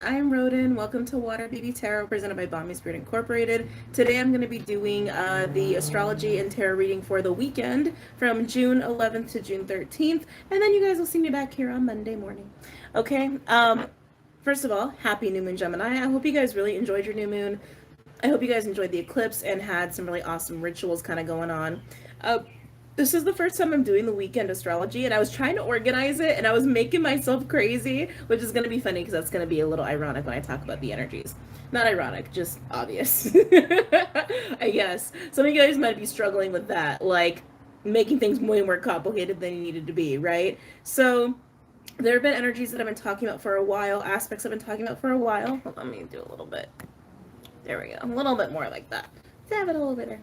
I'm Roden. Welcome to WaterBaby Tarot, presented by Bomispirit Incorporated. Today I'm going to be doing the astrology and tarot reading for the weekend from June 11th to June 13th, and then you guys will see me back here on Monday morning. Okay. First of all, happy new moon, Gemini. I hope you guys really enjoyed your new moon. I hope you guys enjoyed the eclipse and had some really awesome rituals kind of going on. This is the first time I'm doing the weekend astrology, and I was trying to organize it, and I was making myself crazy, which is going to be funny because that's going to be a little ironic when I talk about the energies. Not ironic, just obvious. I guess. Some of you guys might be struggling with that, like making things way more complicated than you needed to be, right? So there have been energies that I've been talking about for a while, aspects I've been talking about for a while. Let me do a little bit. There we go. A little bit more like that. Dab it a little bit there.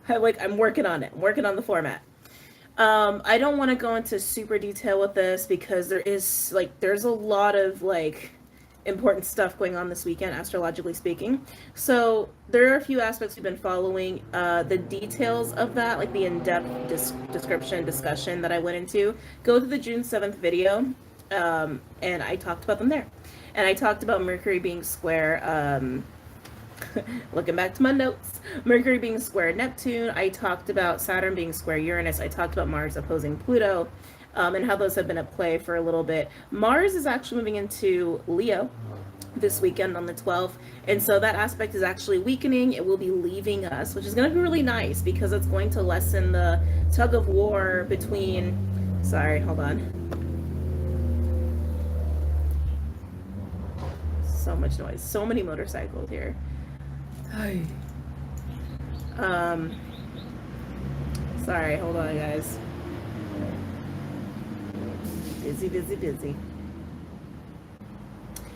I'm working on it. I'm working on the format. I don't want to go into super detail with this because there's a lot of important stuff going on this weekend, astrologically speaking. So there are a few aspects we've been following. The details of that, like the in-depth discussion that I went into, go to the June 7th video, and I talked about them there. And I talked about Mercury being square, looking back to my notes, Mercury being square Neptune. I talked about Saturn being square Uranus. I talked about Mars opposing Pluto, and how those have been at play for a little bit. Mars is actually moving into Leo this weekend on the 12th, and so that aspect is actually weakening. It will be leaving us, which is going to be really nice because it's going to lessen the tug of war between, sorry, hold on. So much noise, so many motorcycles here. Sorry, hold on, guys. Busy.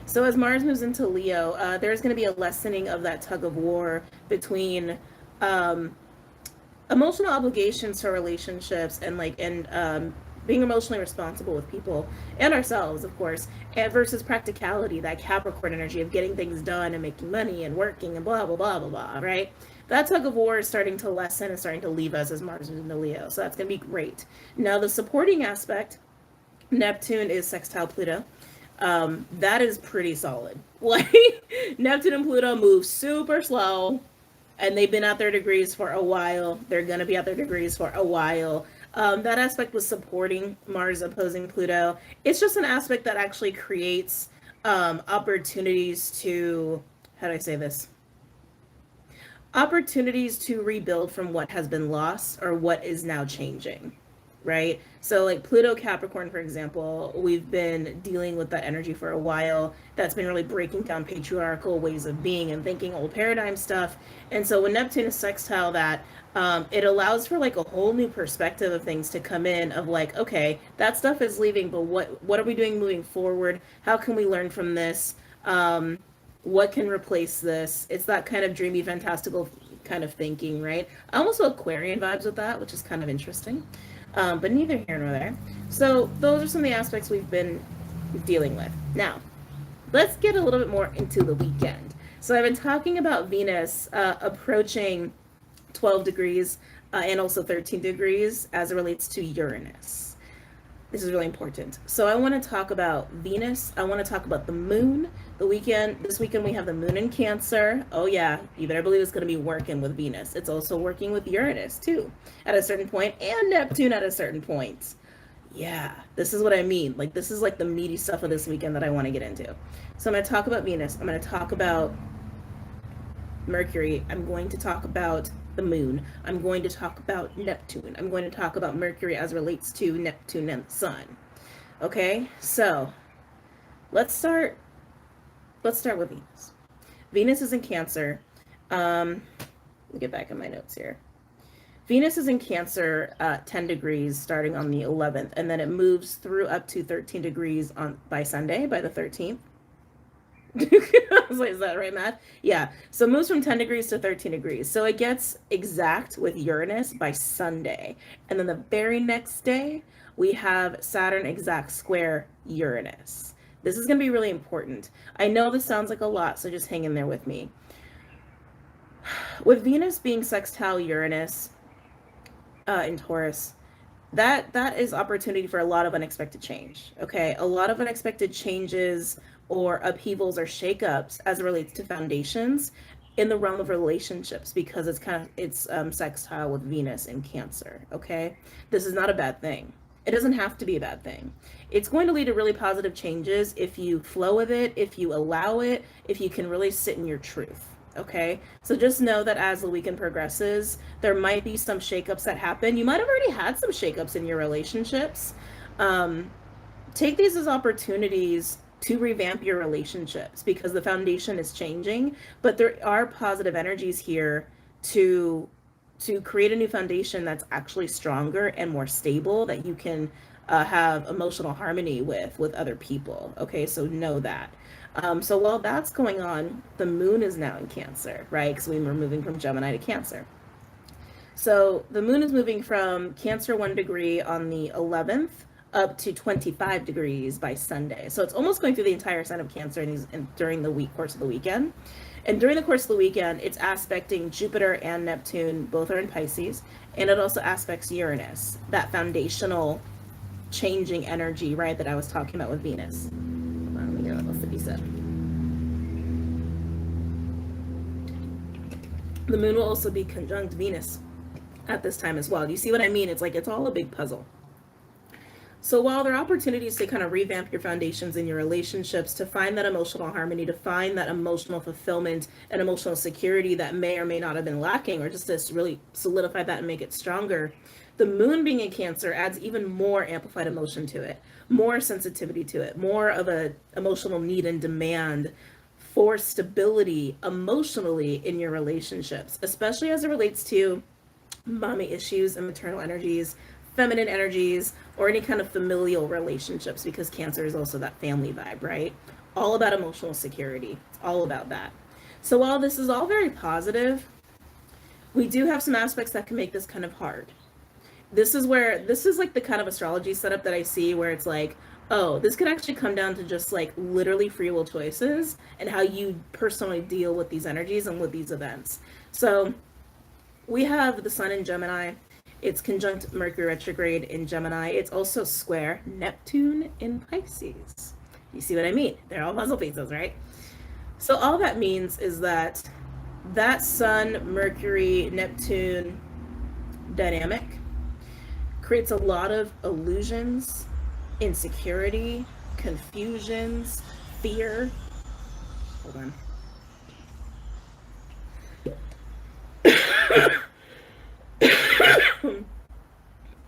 So as Mars moves into Leo, there's going to be a lessening of that tug of war between emotional obligations to relationships and being emotionally responsible with people and ourselves, of course, and versus practicality, that Capricorn energy of getting things done and making money and working and blah, blah, blah, blah, blah, right? That tug of war is starting to lessen and starting to leave us as Mars moves into Leo. So that's going to be great. Now, the supporting aspect, Neptune is sextile Pluto. That is pretty solid. Like, Neptune and Pluto move super slow, and they've been at their degrees for a while. They're going to be at their degrees for a while. That aspect was supporting Mars opposing Pluto. It's just an aspect that actually creates opportunities to, how do I say this? Opportunities to rebuild from what has been lost or what is now changing, right? So like Pluto Capricorn, for example, we've been dealing with that energy for a while. That's been really breaking down patriarchal ways of being and thinking, old paradigm stuff. And so when Neptune is sextile that, it allows for like a whole new perspective of things to come in of like, okay, that stuff is leaving, but what are we doing moving forward? How can we learn from this? What can replace this? It's that kind of dreamy, fantastical kind of thinking, right? I almost feel Aquarian vibes with that, which is kind of interesting. But neither here nor there. So those are some of the aspects we've been dealing with. Now, let's get a little bit more into the weekend. So I've been talking about Venus approaching 12 degrees and also 13 degrees as it relates to Uranus. This is really important. So I want to talk about Venus. I want to talk about the moon. This weekend we have the moon in Cancer. Oh yeah, you better believe it's going to be working with Venus. It's also working with Uranus too at a certain point, and Neptune at a certain point. Yeah, this is what I mean. Like, this is like the meaty stuff of this weekend that I want to get into. So I'm going to talk about Venus. I'm going to talk about Mercury. I'm going to talk about the moon. I'm going to talk about Neptune. I'm going to talk about Mercury as relates to Neptune and the sun. Okay, so let's start with Venus. Venus is in Cancer. Let me get back in my notes here. Venus is in Cancer 10 degrees starting on the 11th, and then it moves through up to 13 degrees by Sunday, by the 13th. I was like, is that right, math? Yeah. So it moves from 10 degrees to 13 degrees. So it gets exact with Uranus by Sunday. And then the very next day, we have Saturn exact square Uranus. This is going to be really important. I know this sounds like a lot, so just hang in there with me. With Venus being sextile Uranus in Taurus, that is opportunity for a lot of unexpected change. Okay, a lot of unexpected changes or upheavals or shakeups as it relates to foundations in the realm of relationships, because it's sextile with Venus in Cancer. Okay, this is not a bad thing. It doesn't have to be a bad thing. It's going to lead to really positive changes if you flow with it, if you allow it, if you can really sit in your truth. Okay, so just know that as the weekend progresses, there might be some shakeups that happen. You might have already had some shakeups in your relationships. Um, Take these as opportunities to revamp your relationships, because the foundation is changing, but there are positive energies here to create a new foundation that's actually stronger and more stable, that you can have emotional harmony with other people. Okay, so know that. So while that's going on, the moon is now in Cancer, right? Because we were moving from Gemini to Cancer. So the moon is moving from Cancer 1 degree on the 11th up to 25 degrees by Sunday. So it's almost going through the entire sign of Cancer during the course of the weekend. And during the course of the weekend, it's aspecting Jupiter and Neptune, both are in Pisces, and it also aspects Uranus, that foundational changing energy, right, that I was talking about with Venus. Hold on, let me hear what else to be said. The moon will also be conjunct Venus at this time as well. Do you see what I mean? It's like it's all a big puzzle. So while there are opportunities to kind of revamp your foundations in your relationships, to find that emotional harmony, to find that emotional fulfillment and emotional security that may or may not have been lacking, or just to really solidify that and make it stronger, the moon being in Cancer adds even more amplified emotion to it, more sensitivity to it, more of a emotional need and demand for stability emotionally in your relationships, especially as it relates to mommy issues and maternal energies, feminine energies, or any kind of familial relationships, because Cancer is also that family vibe, right? All about emotional security. It's all about that. So while this is all very positive, we do have some aspects that can make this kind of hard. This is like the kind of astrology setup that I see where it's like, oh, this could actually come down to just like literally free will choices and how you personally deal with these energies and with these events. So we have the sun in Gemini. It's conjunct Mercury retrograde in Gemini. It's also square Neptune in Pisces. You see what I mean? They're all puzzle pieces, right? So all that means is that Sun, Mercury, Neptune dynamic creates a lot of illusions, insecurity, confusions, fear. Hold on.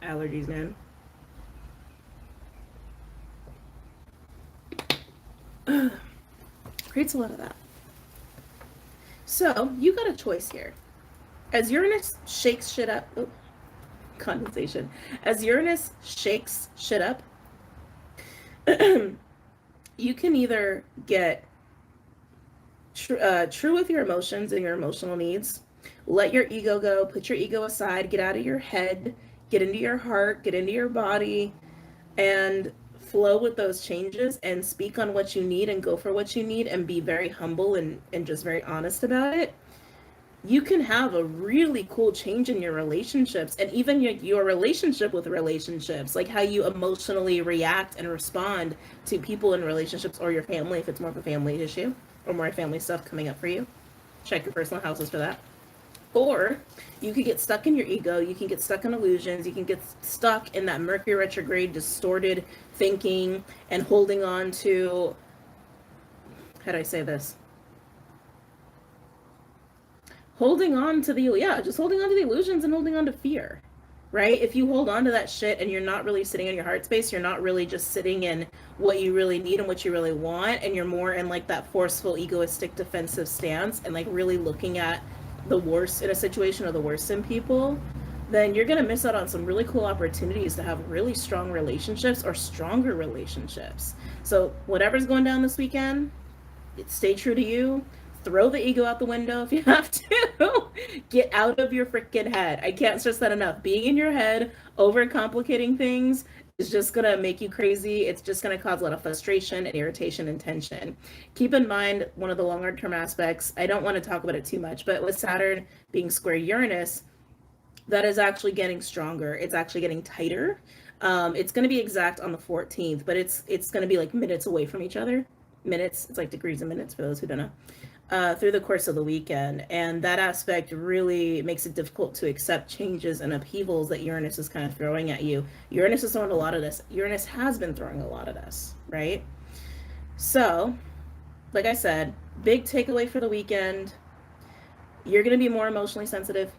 Allergies, man. Creates a lot of that. So you got a choice here. As Uranus shakes shit up, condensation. As Uranus shakes shit up, you can either get true with your emotions and your emotional needs. Let your ego go, put your ego aside, get out of your head, get into your heart, get into your body, and flow with those changes and speak on what you need and go for what you need and be very humble and just very honest about it. You can have a really cool change in your relationships, and even your relationship with relationships, like how you emotionally react and respond to people in relationships, or your family if it's more of a family issue or more family stuff coming up for you. Check your personal houses for that. Or you could get stuck in your ego, you can get stuck in illusions, you can get stuck in that Mercury retrograde distorted thinking and holding on to, how do I say this? Holding on to just holding on to the illusions and holding on to fear, right? If you hold on to that shit and you're not really sitting in your heart space, you're not really just sitting in what you really need and what you really want, and you're more in like that forceful, egoistic, defensive stance and like really looking at the worst in a situation or the worst in people, then you're going to miss out on some really cool opportunities to have really strong relationships or stronger relationships. So whatever's going down this weekend, stay true to you. Throw the ego out the window if you have to. Get out of your freaking head. I can't stress that enough. Being in your head, overcomplicating things is just going to make you crazy. It's just going to cause a lot of frustration and irritation and tension. Keep in mind, one of the longer term aspects, I don't want to talk about it too much, but with Saturn being square Uranus, that is actually getting stronger. It's actually getting tighter. It's going to be exact on the 14th, but it's going to be like minutes away from each other. Minutes, it's like degrees and minutes for those who don't know, through the course of the weekend. And that aspect really makes it difficult to accept changes and upheavals that Uranus is kind of throwing at you. Uranus is throwing a lot of this. Uranus has been throwing a lot of this, right? So, like I said, big takeaway for the weekend. You're going to be more emotionally sensitive,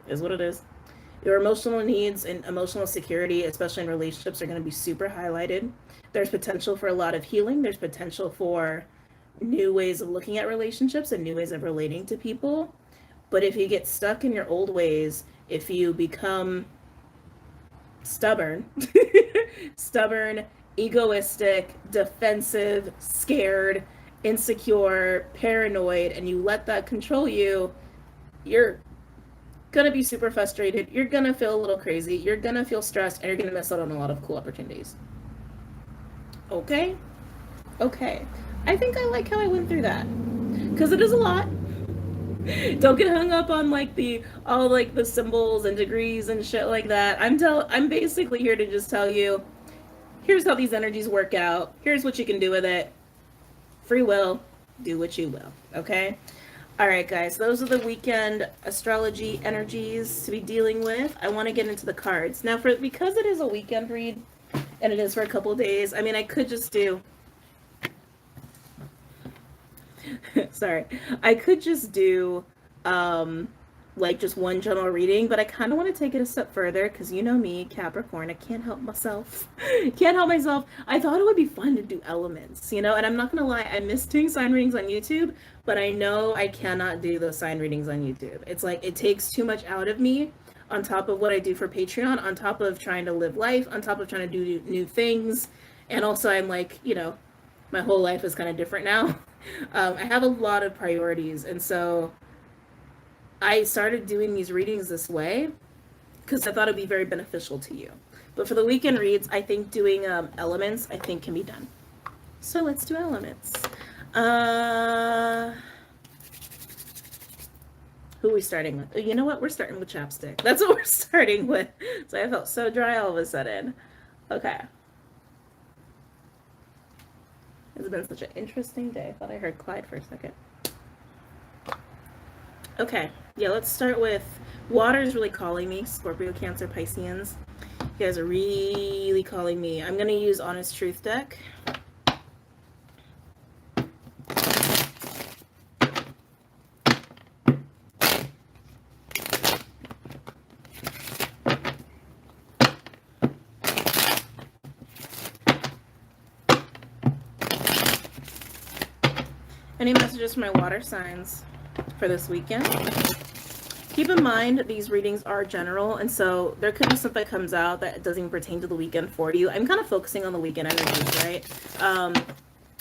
is what it is. Your emotional needs and emotional security, especially in relationships, are going to be super highlighted. There's potential for a lot of healing. There's potential for new ways of looking at relationships and new ways of relating to people. But if you get stuck in your old ways, if you become stubborn, egoistic, defensive, scared, insecure, paranoid, and you let that control you, you're gonna be super frustrated. You're gonna feel a little crazy. You're gonna feel stressed, and you're gonna miss out on a lot of cool opportunities. Okay? Okay. I think I like how I went through that, because it is a lot. Don't get hung up on like all the symbols and degrees and shit like that. I'm basically here to just tell you, here's how these energies work out. Here's what you can do with it. Free will, do what you will. Okay? All right, guys, those are the weekend astrology energies to be dealing with. I want to get into the cards. Now, because it is a weekend read, and it is for a couple of days, I mean, I could just do... Sorry. I could just do, like, just one general reading, but I kind of want to take it a step further, because you know me, Capricorn, I can't help myself. Can't help myself. I thought it would be fun to do elements, you know, and I'm not going to lie, I miss doing sign readings on YouTube, but I know I cannot do those sign readings on YouTube. It's like, it takes too much out of me, on top of what I do for Patreon, on top of trying to live life, on top of trying to do new things, and also I'm like, you know, my whole life is kind of different now. I have a lot of priorities, and so I started doing these readings this way because I thought it'd be very beneficial to you. But for the weekend reads, I think doing elements, I think, can be done. So let's do elements. Who are we starting with? You know what? We're starting with chapstick. That's what we're starting with. So I felt so dry all of a sudden. Okay. It's been such an interesting day. I thought I heard Clyde for a second. Okay, yeah, let's start with water is really calling me. Scorpio, Cancer, Pisceans. You guys are really calling me. I'm going to use Honest Truth deck. Any messages for my water signs for this weekend? Keep in mind these readings are general, and so there could be something that comes out that doesn't even pertain to the weekend for you. I'm kind of focusing on the weekend energies, right?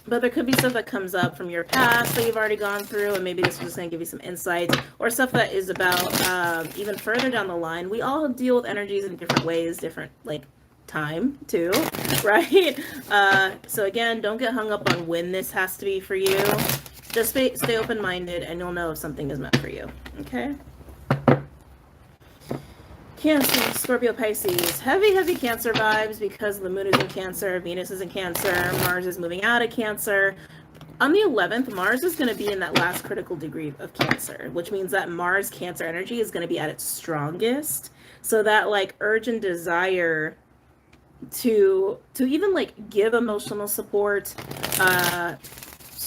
But there could be stuff that comes up from your past that you've already gone through, and maybe this is just going to give you some insights, or stuff that is about even further down the line. We all deal with energies in different ways, different, like, time too, right? So again, don't get hung up on when this has to be for you. Just stay open-minded, and you'll know if something is meant for you. Okay? Cancer, Scorpio, Pisces. Heavy Cancer vibes because the moon is in Cancer, Venus is in Cancer, Mars is moving out of Cancer. On the 11th, Mars is going to be in that last critical degree of Cancer, which means that Mars Cancer energy is going to be at its strongest. So that, like, urge and desire to even, like, give emotional support,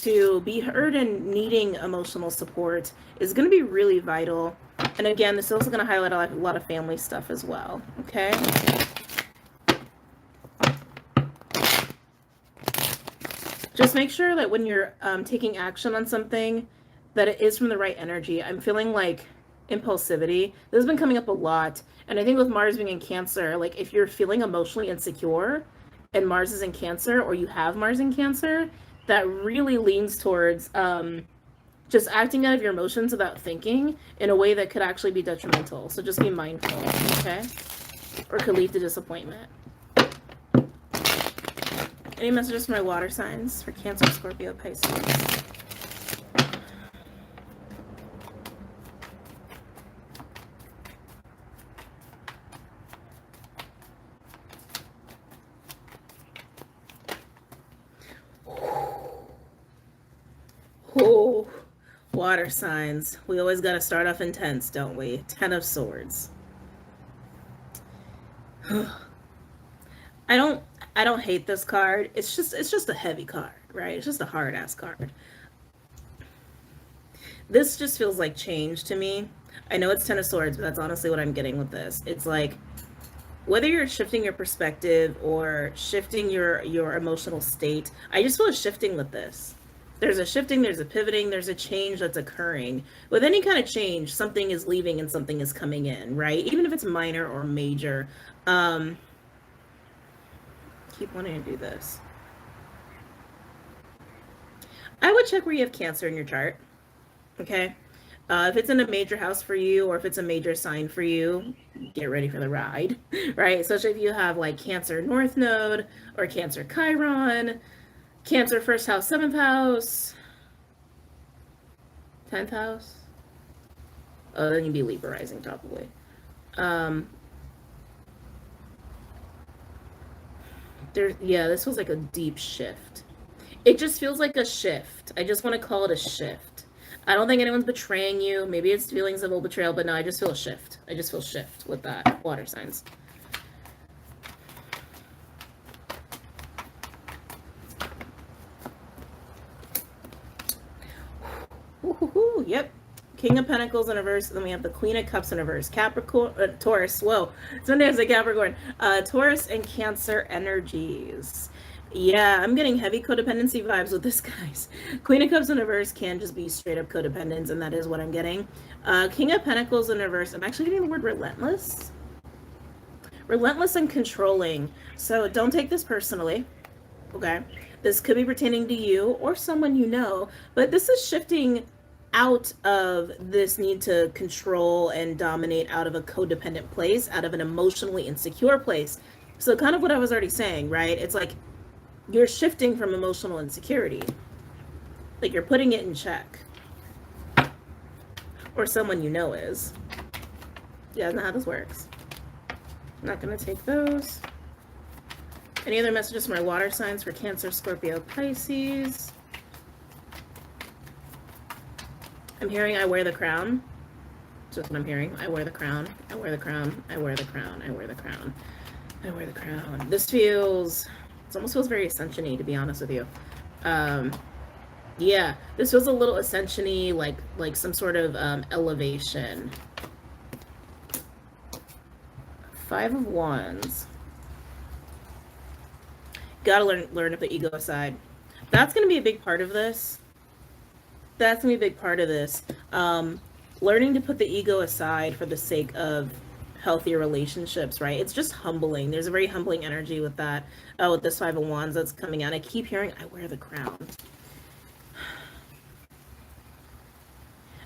to be heard and needing emotional support is going to be really vital. And again, this is also going to highlight a lot of family stuff as well. Okay. Just make sure that when you're taking action on something, that it is from the right energy. I'm feeling like impulsivity. This has been coming up a lot. And I think with Mars being in Cancer, like if you're feeling emotionally insecure and Mars is in Cancer, or you have Mars in Cancer, that really leans towards just acting out of your emotions without thinking in a way that could actually be detrimental. So just be mindful, okay? Or could lead to disappointment. Any messages for my water signs for Cancer, Scorpio, Pisces? Water signs. We always got to start off intense, don't we? 10 of Swords. I don't hate this card. It's just a heavy card, right? It's just a hard ass card. This just feels like change to me. I know it's 10 of Swords, but that's honestly what I'm getting with this. It's like, whether you're shifting your perspective or shifting your emotional state, I just feel a shifting with this. There's a shifting, there's a pivoting, there's a change that's occurring. With any kind of change, something is leaving and something is coming in, right? Even if it's minor or major. Keep wanting to do this. I would check where you have Cancer in your chart, okay? If it's in a major house for you, or if it's a major sign for you, get ready for the ride, right? Especially if you have like Cancer North Node or Cancer Chiron, Cancer first house, 7th house, 10th house. Oh, then you'd be Libra rising probably. Yeah, this was like a deep shift. It just feels like a shift. I just want to call it a shift. I don't think anyone's betraying you. Maybe it's feelings of betrayal, but no, I just feel a shift. I just feel shift with that. Water signs. Yep. King of Pentacles in reverse. Then we have the Queen of Cups in reverse. Capricorn, Taurus. Whoa. Sometimes I say Capricorn. Taurus and Cancer energies. Yeah, I'm getting heavy codependency vibes with this, guys. Queen of Cups in reverse can just be straight up codependence, and that is what I'm getting. King of Pentacles in reverse. I'm actually getting the word relentless. Relentless and controlling. So don't take this personally, okay? This could be pertaining to you or someone you know, but this is shifting out of this need to control and dominate out of a codependent place, out of an emotionally insecure place. So kind of what I was already saying, right? It's like, you're shifting from emotional insecurity. Like you're putting it in check. Or someone you know is. Yeah, that's not how this works. I'm not going to take those. Any other messages from our water signs for Cancer, Scorpio, Pisces? I'm hearing I wear the crown. That's what I'm hearing. I wear the crown. I wear the crown. I wear the crown. I wear the crown. I wear the crown. This feels... It almost feels very Ascension-y, to be honest with you. Yeah, this feels a little Ascension-y, like some sort of elevation. 5 of Wands. Gotta learn to put ego aside. That's gonna be a big part of this. That's gonna be a big part of this. Learning to put the ego aside for the sake of healthier relationships, right? It's just humbling. There's a very humbling energy with that. With this 5 of Wands that's coming out. I keep hearing, I wear the crown.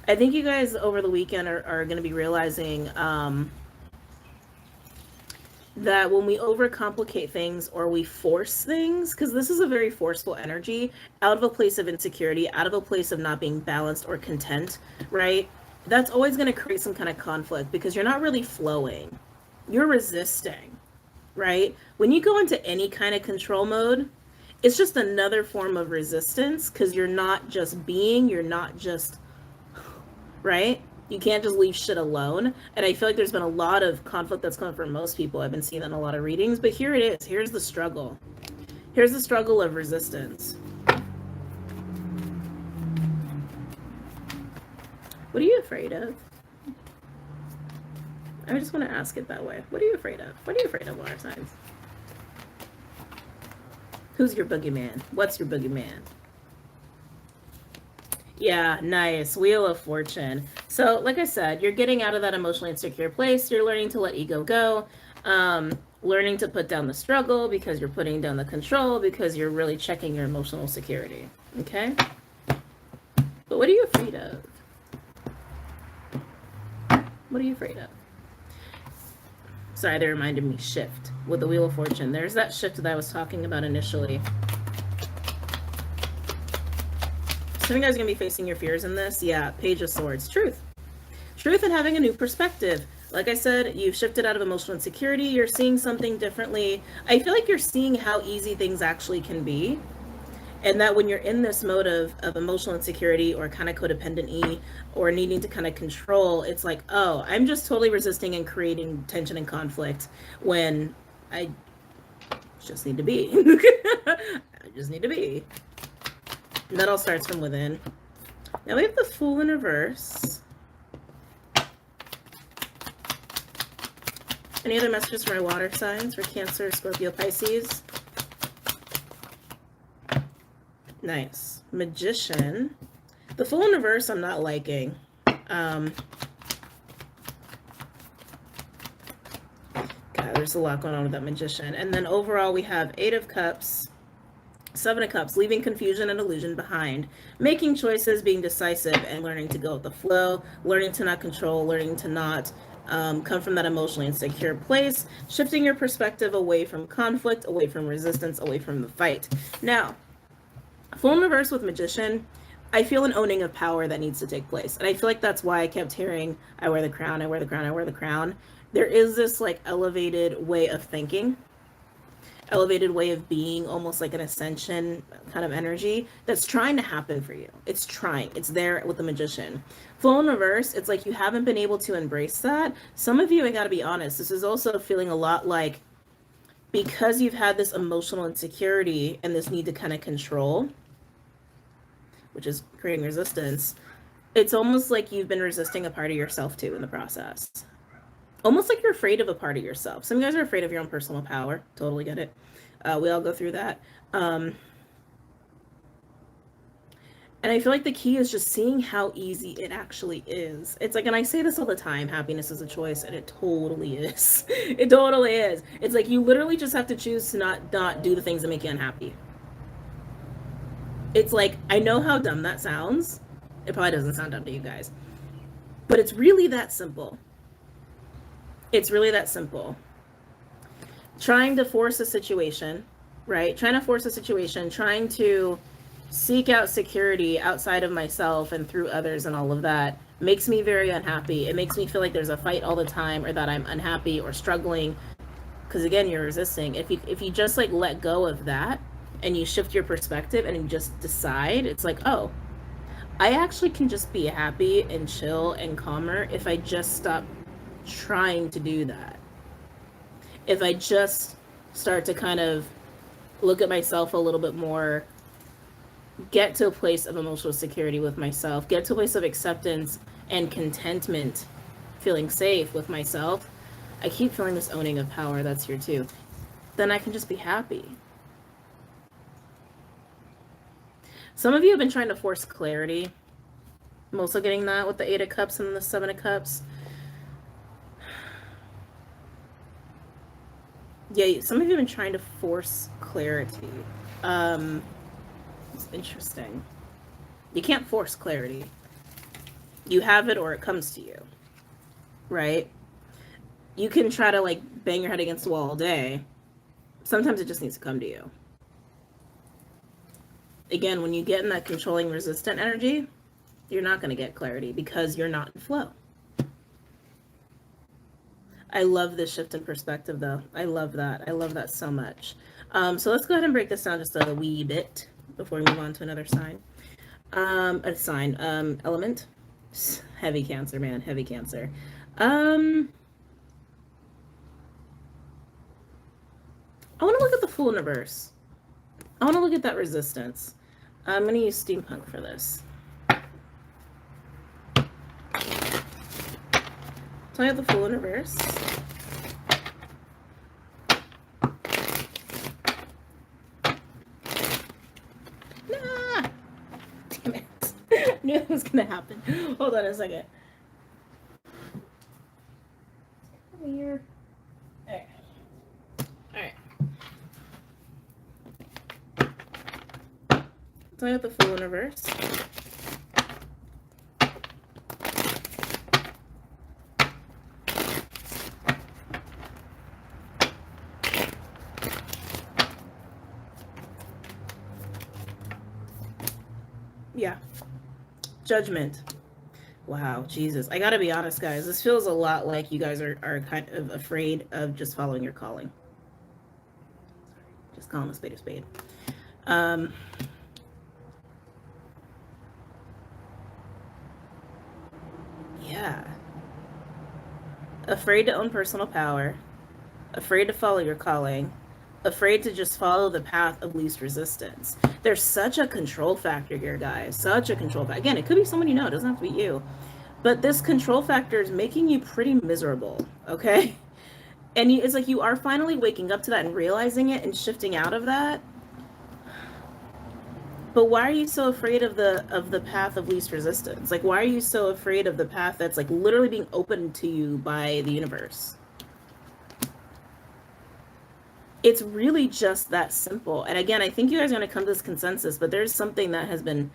I think you guys over the weekend are going to be realizing that when we overcomplicate things or we force things, because this is a very forceful energy, out of a place of insecurity, out of a place of not being balanced or content, right? That's always going to create some kind of conflict because you're not really flowing. You're resisting, right? When you go into any kind of control mode, it's just another form of resistance because you're not just being, you're not just, right? You can't just leave shit alone. And I feel like there's been a lot of conflict that's come from most people. I've been seeing that in a lot of readings, but here it is. Here's the struggle. Here's the struggle of resistance. What are you afraid of? I just want to ask it that way. What are you afraid of? What are you afraid of, water signs? Who's your boogeyman? What's your boogeyman? Yeah, nice. Wheel of Fortune. So, like I said, you're getting out of that emotionally insecure place. You're learning to let ego go. Learning to put down the struggle because you're putting down the control because you're really checking your emotional security. Okay? But what are you afraid of? What are you afraid of? Sorry, that reminded me shift with the Wheel of Fortune. There's that shift that I was talking about initially. Some of you guys are going to be facing your fears in this. Yeah, Page of Swords. Truth. Truth and having a new perspective. Like I said, you've shifted out of emotional insecurity. You're seeing something differently. I feel like you're seeing how easy things actually can be. And that when you're in this mode of emotional insecurity or kind of codependent-y or needing to kind of control, it's like, oh, I'm just totally resisting and creating tension and conflict when I just need to be. I just need to be. And that all starts from within. Now we have the Fool in reverse. Any other messages for my water signs, for Cancer, Scorpio, Pisces? Nice. Magician. The Fool in reverse I'm not liking. God, there's a lot going on with that Magician. And then overall we have 8 of Cups, 7 of Cups, leaving confusion and illusion behind, making choices, being decisive, and learning to go with the flow, learning to not control, learning to not come from that emotionally insecure place, shifting your perspective away from conflict, away from resistance, away from the fight. Now, Full in reverse with Magician, I feel an owning of power that needs to take place. And I feel like that's why I kept hearing, I wear the crown, I wear the crown, I wear the crown. There is this like elevated way of thinking, elevated way of being, almost like an ascension kind of energy that's trying to happen for you. It's trying. It's there with the Magician. Full in reverse, it's like you haven't been able to embrace that. Some of you, I gotta be honest, this is also feeling a lot like, because you've had this emotional insecurity and this need to kind of control, which is creating resistance, it's almost like you've been resisting a part of yourself too in the process. Almost like you're afraid of a part of yourself. Some of you guys are afraid of your own personal power. Totally get it. We all go through that. And I feel like the key is just seeing how easy it actually is. It's like, and I say this all the time, happiness is a choice, and it totally is. It totally is. It's like you literally just have to choose to not do the things that make you unhappy. It's like, I know how dumb that sounds. It probably doesn't sound dumb to you guys. But it's really that simple. It's really that simple. Trying to force a situation, right? Trying to force a situation, trying to seek out security outside of myself and through others and all of that makes me very unhappy. It makes me feel like there's a fight all the time, or that I'm unhappy or struggling. Because again, you're resisting. If you just like let go of that and you shift your perspective and you just decide, it's like, oh, I actually can just be happy and chill and calmer if I just stop trying to do that. If I just start to kind of look at myself a little bit more, get to a place of emotional security with myself, get to a place of acceptance and contentment, feeling safe with myself. I keep feeling this owning of power that's here too. Then I can just be happy. Some of you have been trying to force clarity. I'm also getting that with the 8 of Cups and the 7 of Cups. Yeah, some of you have been trying to force clarity. It's interesting. You can't force clarity. You have it or it comes to you, right? You can try to like bang your head against the wall all day. Sometimes it just needs to come to you. Again, when you get in that controlling, resistant energy, you're not going to get clarity because you're not in flow. I love this shift in perspective, though. I love that. I love that so much. So let's go ahead and break this down just a wee bit before we move on to another sign. Element. Heavy Cancer, man. Heavy Cancer. I want to look at the Fool in reverse. I want to look at that resistance. I'm going to use steampunk for this. So I have the Fool in reverse. Nah! Damn it. I knew it was going to happen. Hold on a second. Weird. Alright. Alright. So I have the Fool in reverse. Yeah. Judgment. Wow, Jesus. I gotta be honest, guys. This feels a lot like you guys are kind of afraid of just following your calling. Just calling a spade a spade. afraid to own personal power, afraid to follow your calling, afraid to just follow the path of least resistance. There's such a control factor here, guys. Such a control factor. Again, it could be someone you know. It doesn't have to be you. But this control factor is making you pretty miserable, okay? And it's like you are finally waking up to that and realizing it and shifting out of that. But why are you so afraid of the path of least resistance? Like, why are you so afraid of the path that's like literally being opened to you by the universe? It's really just that simple. And again, I think you guys are going to come to this consensus, but there's something that has been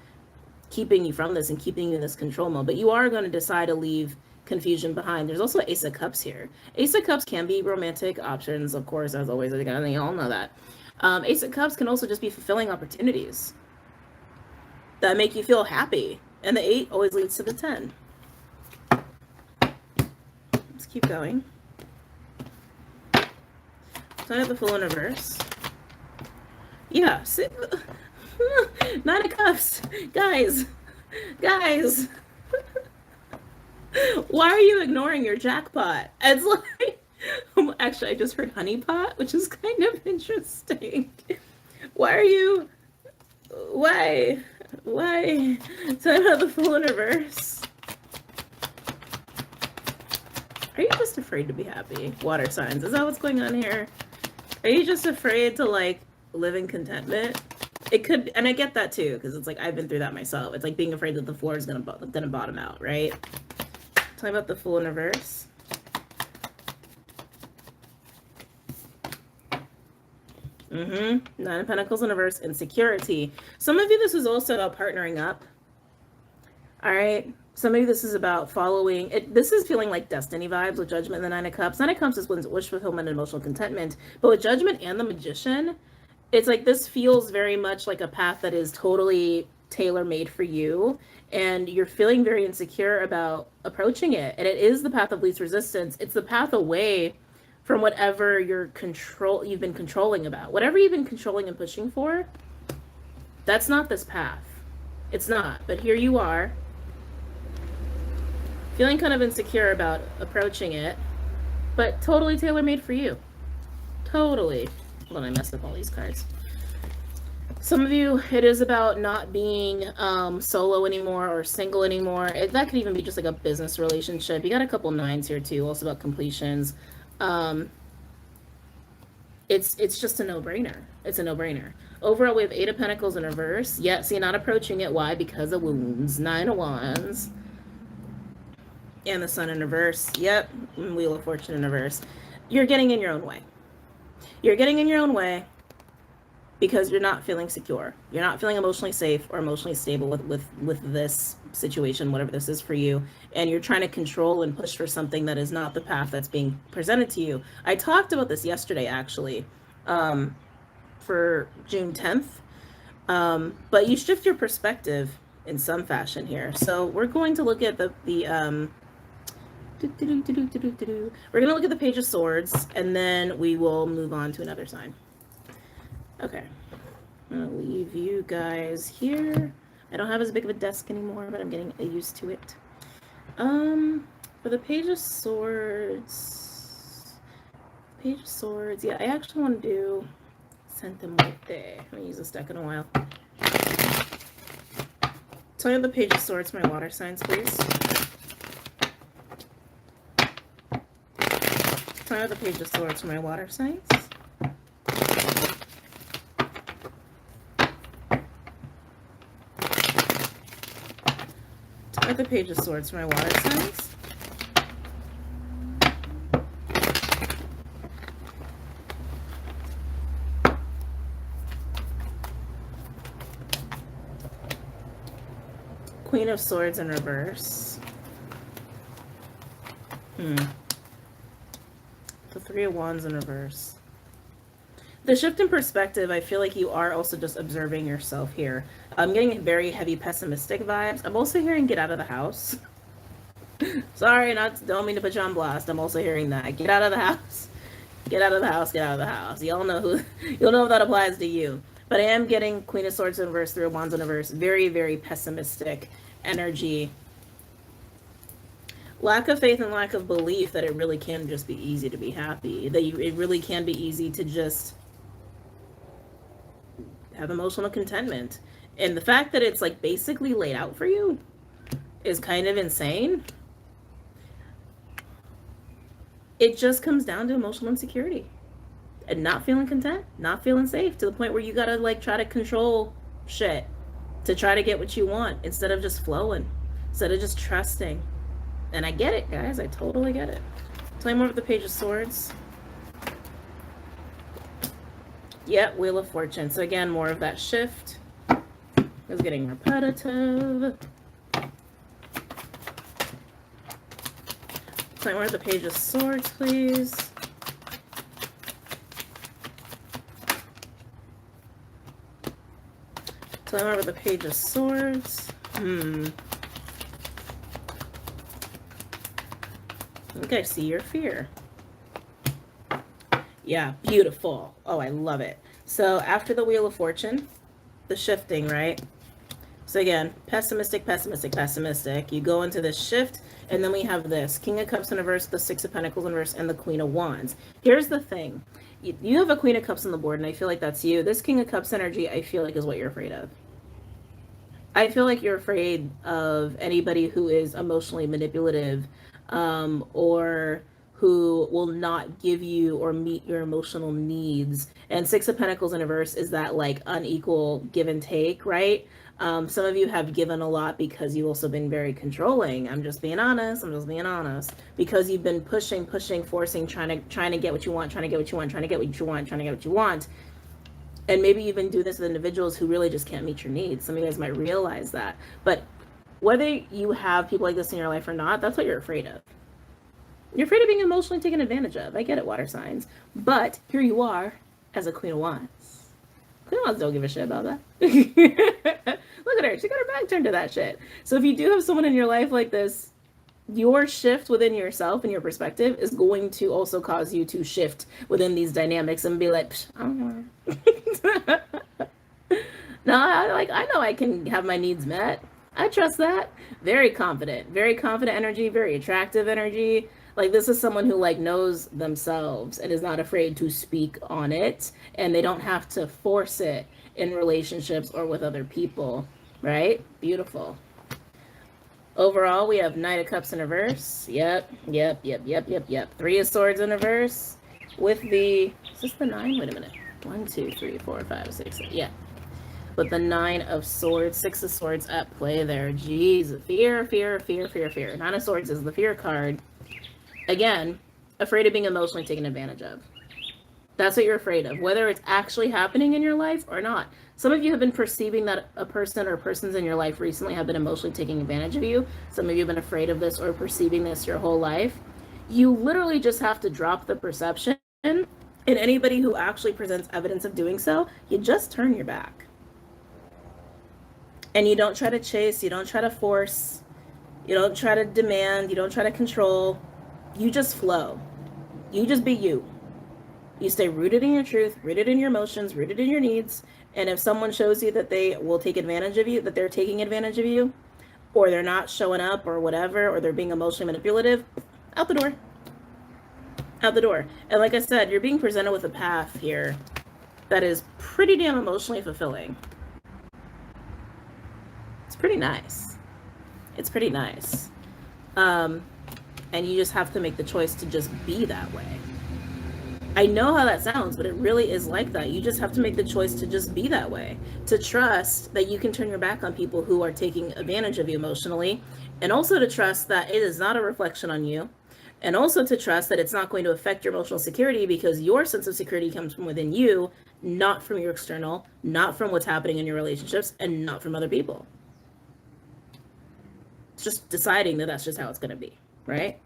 keeping you from this and keeping you in this control mode. But you are going to decide to leave confusion behind. There's also Ace of Cups here. Ace of Cups can be romantic options, of course, as always. I think you all know that. Ace of Cups can also just be fulfilling opportunities that make you feel happy. And the 8 always leads to the 10. Let's keep going. Sign of the Fool in reverse. Yeah. 9 of Cups. Guys. Why are you ignoring your jackpot? It's like, actually, I just heard honeypot, which is kind of interesting. Why? Sign of the Fool in reverse. Are you just afraid to be happy? Water signs. Is that what's going on here? Are you just afraid to like live in contentment? It could, and I get that too, because it's like I've been through that myself. It's like being afraid that the floor is gonna bottom out, right? Talking about the Fool in reverse. Nine of Pentacles in reverse, insecurity. Some of you, this is also about partnering up. All right. Some of you, this is about following it. This is feeling like destiny vibes with Judgment and the 9 of Cups. 9 of Cups is wish fulfillment and emotional contentment. But with Judgment and the Magician, it's like this feels very much like a path that is totally tailor-made for you. And you're feeling very insecure about approaching it. And it is the path of least resistance. It's the path away from whatever you've been controlling about. Whatever you've been controlling and pushing for, that's not this path. It's not. But here you are, feeling kind of insecure about approaching it, but totally tailor-made for you. Totally. Hold on, I messed up all these cards. Some of you, it is about not being solo anymore or single anymore. That could even be just like a business relationship. You got a couple 9s here too, also about completions. It's just a no-brainer. It's a no-brainer. Overall, we have 8 of Pentacles in reverse. Yeah, see, not approaching it. Why? Because of wounds. 9 of Wands. And the Sun in reverse. Yep. Wheel of Fortune in reverse. You're getting in your own way. You're getting in your own way because you're not feeling secure. You're not feeling emotionally safe or emotionally stable with this situation, whatever this is for you. And you're trying to control and push for something that is not the path that's being presented to you. I talked about this yesterday, actually, for June 10th. But you shift your perspective in some fashion here. So we're going to look at we're going to look at the Page of Swords, and then we will move on to another sign. Okay. I'm going to leave you guys here. I don't have as big of a desk anymore, but I'm getting used to it. For the Page of Swords, yeah, I actually want to do Sente Muerte. I haven't used this deck in a while. Tell me the Page of Swords, my water signs, please. Tell me the Page of Swords for my water signs. Tell me the Page of Swords for my water signs. Queen of Swords in reverse. The 3 of Wands in reverse. The shift in perspective, I feel like you are also just observing yourself here. I'm getting very heavy pessimistic vibes. I'm also hearing get out of the house. Sorry, don't mean to put you on blast. I'm also hearing that. Get out of the house. Get out of the house, get out of the house. Y'all know you'll know if that applies to you. But I am getting Queen of Swords in reverse, 3 of Wands in reverse. Very, very pessimistic energy. lack of faith and lack of belief that it really can just be easy to be happy, that it really can be easy to just have emotional contentment. And the fact that it's like basically laid out for you is kind of insane. It just comes down to emotional insecurity and not feeling content, not feeling safe, to the point where you gotta like try to control shit to try to get what you want instead of just flowing, instead of just trusting. And I get it, guys. I totally get it. Tell me more of the Page of Swords. Yeah, Wheel of Fortune. So again, more of that shift. It's getting repetitive. Tell me more of the Page of Swords, please. Tell me more of the Page of Swords. Okay, see your fear. Yeah, beautiful. Oh, I love it. So after the Wheel of Fortune, the shifting, right? So again, pessimistic, pessimistic, pessimistic. You go into this shift, and then we have this King of Cups in reverse, the Six of Pentacles in reverse, and the Queen of Wands. Here's the thing. You have a Queen of Cups on the board, and I feel like that's you. This King of Cups energy, I feel like, is what you're afraid of. I feel like you're afraid of anybody who is emotionally manipulative, or who will not give you or meet your emotional needs. And Six of Pentacles in reverse is that like unequal give and take, right? Some of you have given a lot because you've also been very controlling. I'm just being honest. Because you've been pushing, forcing, trying to get what you want, trying to get what you want. And maybe you've been doing this with individuals who really just can't meet your needs. Some of you guys might realize that. But whether you have people like this in your life or not, that's what you're afraid of. You're afraid of being emotionally taken advantage of. I get it, water signs. But here you are as a Queen of Wands. Queen of Wands don't give a shit about that. Look at her. She got her back turned to that shit. So if you do have someone in your life like this, your shift within yourself and your perspective is going to also cause you to shift within these dynamics and be like, I don't know. No, I know I can have my needs met. I trust that. Very confident energy, very attractive energy. Like, this is someone who like knows themselves and is not afraid to speak on it, and they don't have to force it in relationships or with other people, right? Beautiful. Overall, we have Knight of Cups in reverse. Yep. Three of Swords in reverse with the, is this the 9? Wait a minute. 1, 2, 3, 4, 5, 6, 7. Yeah. With the 9 of Swords, 6 of Swords at play there. Jeez. Fear. 9 of Swords is the fear card. Again, afraid of being emotionally taken advantage of. That's what you're afraid of, whether it's actually happening in your life or not. Some of you have been perceiving that a person or persons in your life recently have been emotionally taking advantage of you. Some of you have been afraid of this or perceiving this your whole life. You literally just have to drop the perception, and anybody who actually presents evidence of doing so, you just turn your back. And you don't try to chase, you don't try to force, you don't try to demand, you don't try to control. You just flow. You just be you. You stay rooted in your truth, rooted in your emotions, rooted in your needs. And if someone shows you that they will take advantage of you, that they're taking advantage of you, or they're not showing up or whatever, or they're being emotionally manipulative, out the door. Out the door. And like I said, you're being presented with a path here that is pretty damn emotionally fulfilling. It's pretty nice. It's pretty nice. And you just have to make the choice to just be that way. I know how that sounds, but it really is like that. You just have to make the choice to just be that way, to trust that you can turn your back on people who are taking advantage of you emotionally, and also to trust that it is not a reflection on you, and also to trust that it's not going to affect your emotional security, because your sense of security comes from within you, not from your external, not from what's happening in your relationships, and not from other people. It's just deciding that that's just how it's going to be, right?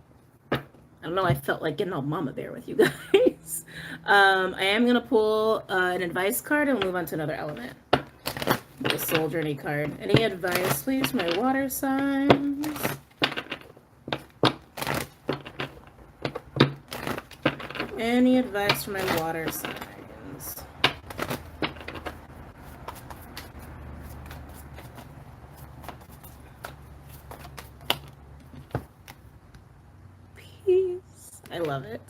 I don't know, I felt like getting all mama bear with you guys. I am going to pull an advice card and we'll move on to another element. The Soul Journey card. Any advice, please, my water signs? Any advice for my water signs? I love it.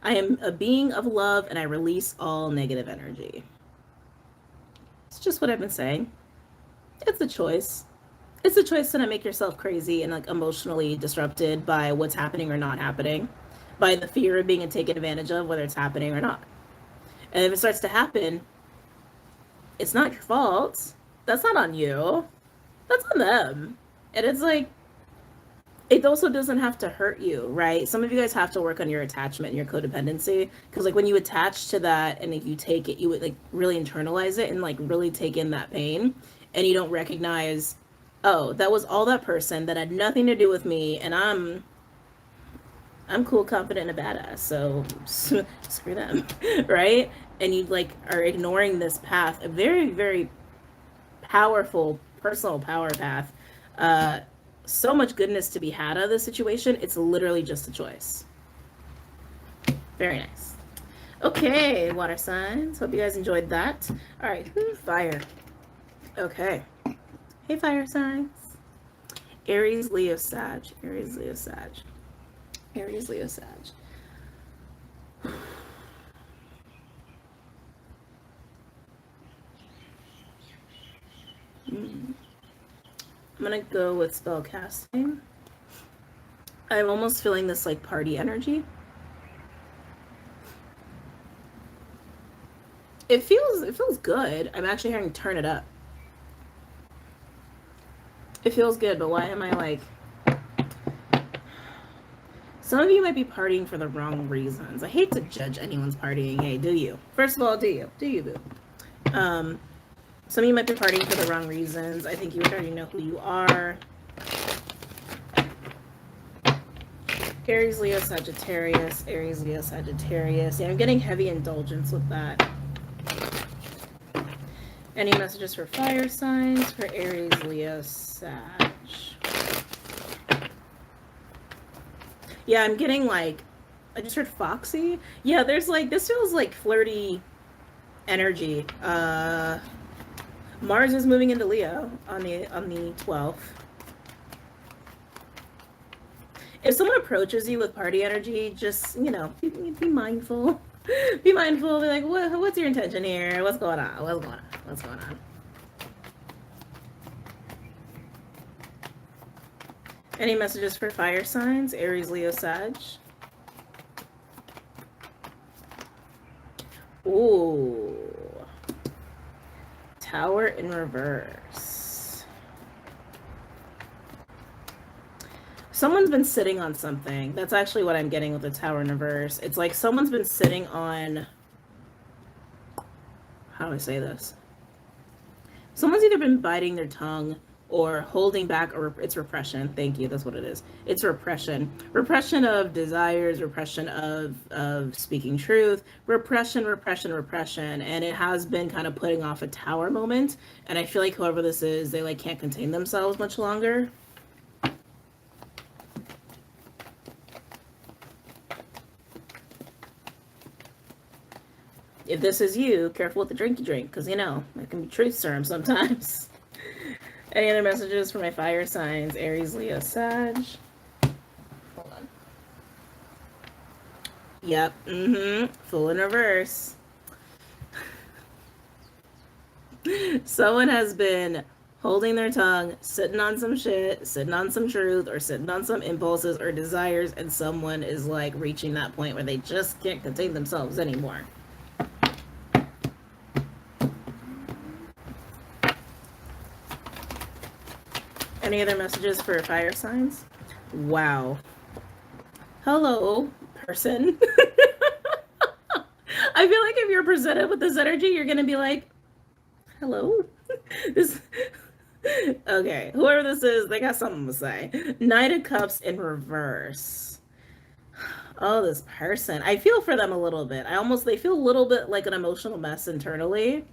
I am a being of love and I release all negative energy. It's just what I've been saying. It's a choice. It's a choice to not make yourself crazy and like emotionally disrupted by what's happening or not happening, by the fear of being taken advantage of, whether it's happening or not. And if it starts to happen, it's not your fault. That's not on you. That's on them. And it's like, it also doesn't have to hurt you, right? Some of you guys have to work on your attachment and your codependency, because like when you attach to that and if you take it, you would like really internalize it and like really take in that pain, and you don't recognize, oh, that was all that person that had nothing to do with me, and I'm cool, confident, and a badass, so screw them, right? And you like are ignoring this path, a very, very powerful personal power path. So much goodness to be had out of this situation. It's literally just a choice. Very nice. Okay, water signs. Hope you guys enjoyed that. All right, fire. Okay. Hey, fire signs. Aries, Leo, Sag. Aries, Leo, Sag. Aries, Leo, Sag. I'm gonna go with spell casting. I'm almost feeling this like party energy. It feels good. I'm actually hearing turn it up. It feels good, but why am I like... Some of you might be partying for the wrong reasons. I hate to judge anyone's partying. Hey, do you? First of all, do you? Do you, boo? Some of you might be partying for the wrong reasons. I think you already know who you are. Aries, Leo, Sagittarius. Aries, Leo, Sagittarius. Yeah, I'm getting heavy indulgence with that. Any messages for fire signs for Aries, Leo, Sag? Yeah, I'm getting like, I just heard foxy. Yeah, there's like, this feels like flirty energy. Mars is moving into Leo on the 12th. If someone approaches you with party energy, just, you know, be mindful. Be mindful. Be like, what's your intention here? What's going on? What's going on? What's going on? Any messages for fire signs? Aries, Leo, Sag. Ooh. Tower in reverse. Someone's been sitting on something. That's actually what I'm getting with the Tower in reverse. It's like someone's been sitting on... How do I say this? Someone's either been biting their tongue or holding back, or it's repression. Thank you, that's what it is. It's repression. Repression of desires, repression of speaking truth, repression, and it has been kind of putting off a tower moment, and I feel like whoever this is, they like can't contain themselves much longer. If this is you, careful with the drink you drink, because you know, it can be truth serum sometimes. Any other messages for my fire signs? Aries, Leo, Sag. Hold on. Yep. Full in reverse. Someone has been holding their tongue, sitting on some shit, sitting on some truth, or sitting on some impulses or desires, and someone is like reaching that point where they just can't contain themselves anymore. Any other messages for fire signs? Wow. Hello, person. I feel like if you're presented with this energy, you're going to be like, hello? This... Okay, whoever this is, they got something to say. Knight of Cups in reverse. Oh, this person. I feel for them a little bit. They feel a little bit like an emotional mess internally.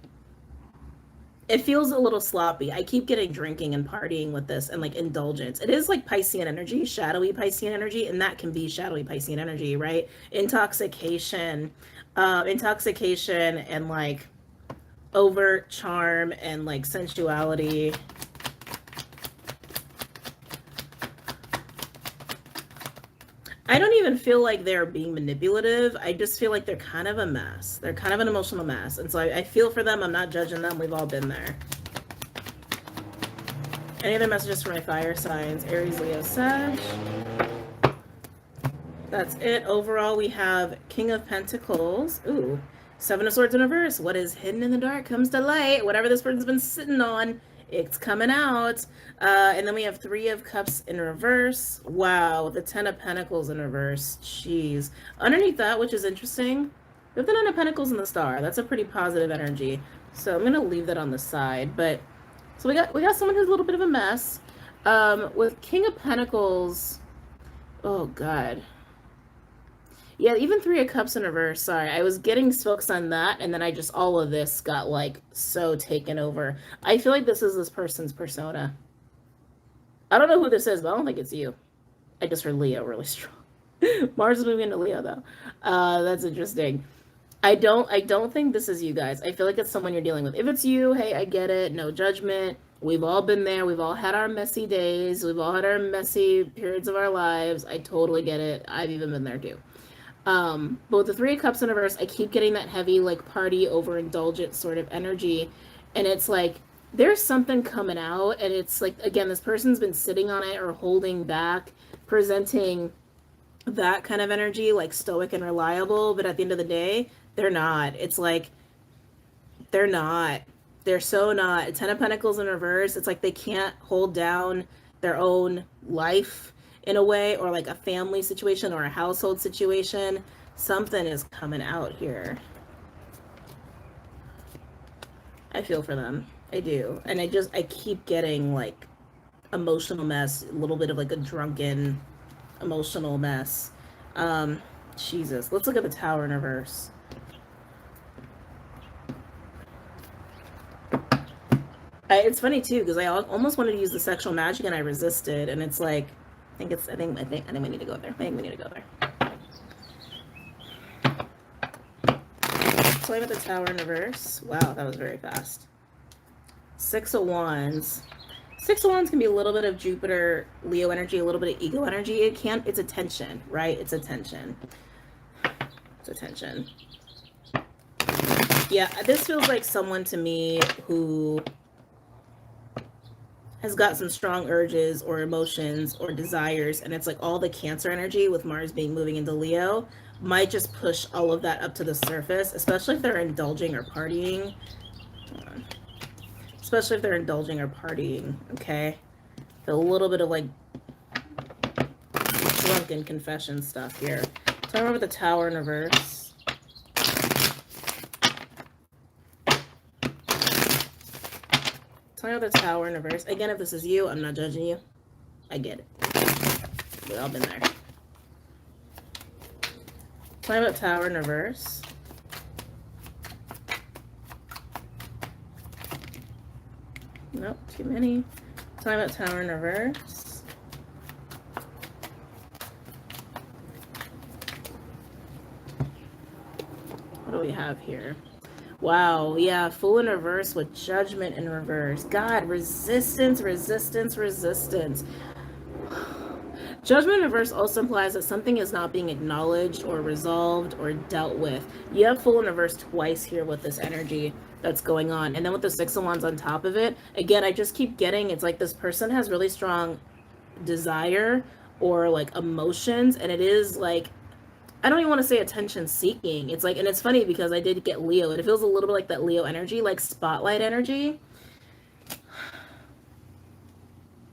It feels a little sloppy. I keep getting drinking and partying with this and like indulgence. It is like Piscean energy, shadowy Piscean energy, and that can be shadowy Piscean energy, right? Intoxication and like overt charm and like sensuality. I don't even feel like they're being manipulative. I just feel like they're kind of a mess. They're kind of an emotional mess. And so I feel for them. I'm not judging them. We've all been there. Any other messages for my fire signs? Aries, Leo, Sag. That's it. Overall, we have King of Pentacles. Ooh, Seven of Swords in reverse. What is hidden in the dark comes to light. Whatever this person's been sitting on, it's coming out. And then we have Three of Cups in reverse. Wow, the Ten of Pentacles in reverse. Jeez. Underneath that, which is interesting, we have the Nine of Pentacles and the Star. That's a pretty positive energy. So I'm gonna leave that on the side. But so we got someone who's a little bit of a mess. With King of Pentacles. Oh God. Yeah, even Three of Cups in reverse. Sorry, I was getting focused on that, and then I just, all of this got, like, so taken over. I feel like this is this person's persona. I don't know who this is, but I don't think it's you. I just heard Leo really strong. Mars is moving into Leo, though. That's interesting. I don't think this is you guys. I feel like it's someone you're dealing with. If it's you, hey, I get it. No judgment. We've all been there. We've all had our messy days. We've all had our messy periods of our lives. I totally get it. I've even been there, too. But with the Three of Cups in reverse, I keep getting that heavy, like, party, overindulgent sort of energy. And it's like, there's something coming out. And it's like, again, this person's been sitting on it or holding back, presenting that kind of energy, like stoic and reliable. But at the end of the day, they're not. It's like, they're not. They're so not. Ten of Pentacles in reverse. It's like they can't hold down their own life in a way, or like a family situation or a household situation. Something is coming out here. I feel for them. I do. And I keep getting like emotional mess, a little bit of like a drunken emotional mess. Jesus. Let's look at the Tower in reverse. It's funny too, because I almost wanted to use the sexual magic and I resisted, and it's like, I think we need to go there. I think we need to go there. Play with the Tower in reverse. Wow, that was very fast. Six of Wands. Six of Wands can be a little bit of Jupiter, Leo energy, a little bit of ego energy. It's a tension, right? It's a tension. It's a tension. Yeah, this feels like someone to me who has got some strong urges or emotions or desires, and it's like all the Cancer energy with Mars being moving into Leo might just push all of that up to the surface, especially if they're indulging or partying. Hold on. Especially if they're indulging or partying, okay? A little bit of like drunken confession stuff here. Talking about the Tower in reverse. Talking about the Tower in reverse. Again, if this is you, I'm not judging you. I get it. We've all been there. Talking about Tower in reverse. Nope, too many. Talking about Tower in reverse. What do we have here? Wow, yeah, Fool in reverse with Judgment in reverse. God, resistance, resistance, resistance. Judgment in reverse also implies that something is not being acknowledged or resolved or dealt with. You have Fool in reverse twice here with this energy that's going on. And then with the Six of Wands on top of it, again, I just keep getting, it's like this person has really strong desire or like emotions, and it is like, I don't even want to say attention seeking. It's like, and it's funny because I did get Leo. It feels a little bit like that Leo energy, like spotlight energy.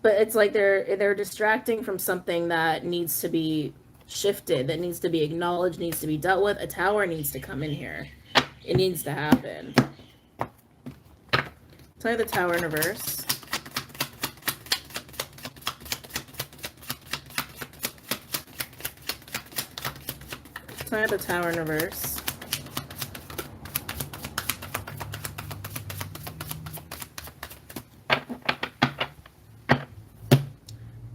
But it's like they're distracting from something that needs to be shifted, that needs to be acknowledged, needs to be dealt with. A Tower needs to come in here. It needs to happen. Tell you the Tower in reverse. Tell you the Tower in reverse.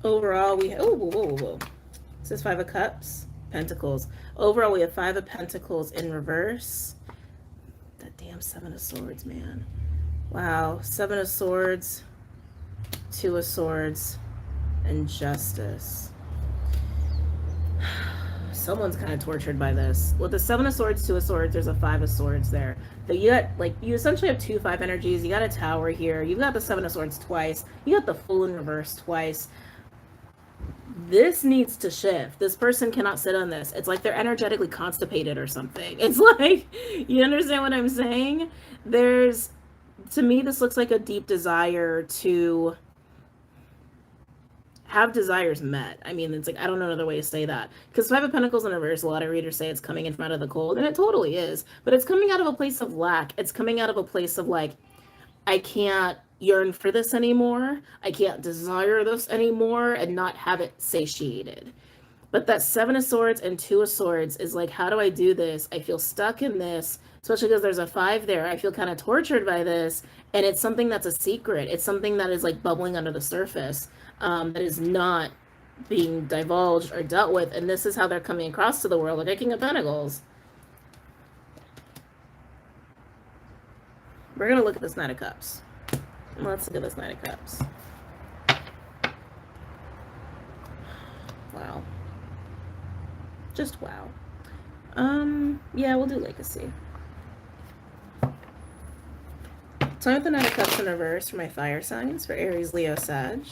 Overall, we have, oh, whoa, whoa, whoa. This is Five of Cups, Pentacles. Overall, we have Five of Pentacles in reverse. That damn Seven of Swords, man. Wow, Seven of Swords, Two of Swords, and Justice. someone's kind of tortured by this. With the 7 of Swords, 2 of Swords, there's a 5 of Swords there. So you got, like, you essentially have 2 5 energies. You got a Tower here. You've got the 7 of Swords twice. You got the Fool in reverse twice. This needs to shift. This person cannot sit on this. It's like they're energetically constipated or something. It's like, you understand what I'm saying? There's, to me, this looks like a deep desire to have desires met. I mean, it's like, I don't know another way to say that. Because 5 of Pentacles in reverse, a lot of readers say it's coming in from out of the cold, and it totally is. But it's coming out of a place of lack. It's coming out of a place of like, I can't yearn for this anymore. I can't desire this anymore and not have it satiated. But that 7 of Swords and 2 of Swords is like, how do I do this? I feel stuck in this, especially because there's a 5 there. I feel kind of tortured by this, and it's something that's a secret. It's something that is like bubbling under the surface, that is not being divulged or dealt with, and this is how they're coming across to the world, like a King of Pentacles. We're going to look at this Knight of Cups. Let's look at this Knight of Cups. Wow. Just wow. Yeah, we'll do Legacy. Time with the Knight of Cups in reverse for my fire signs, for Aries, Leo, Sag.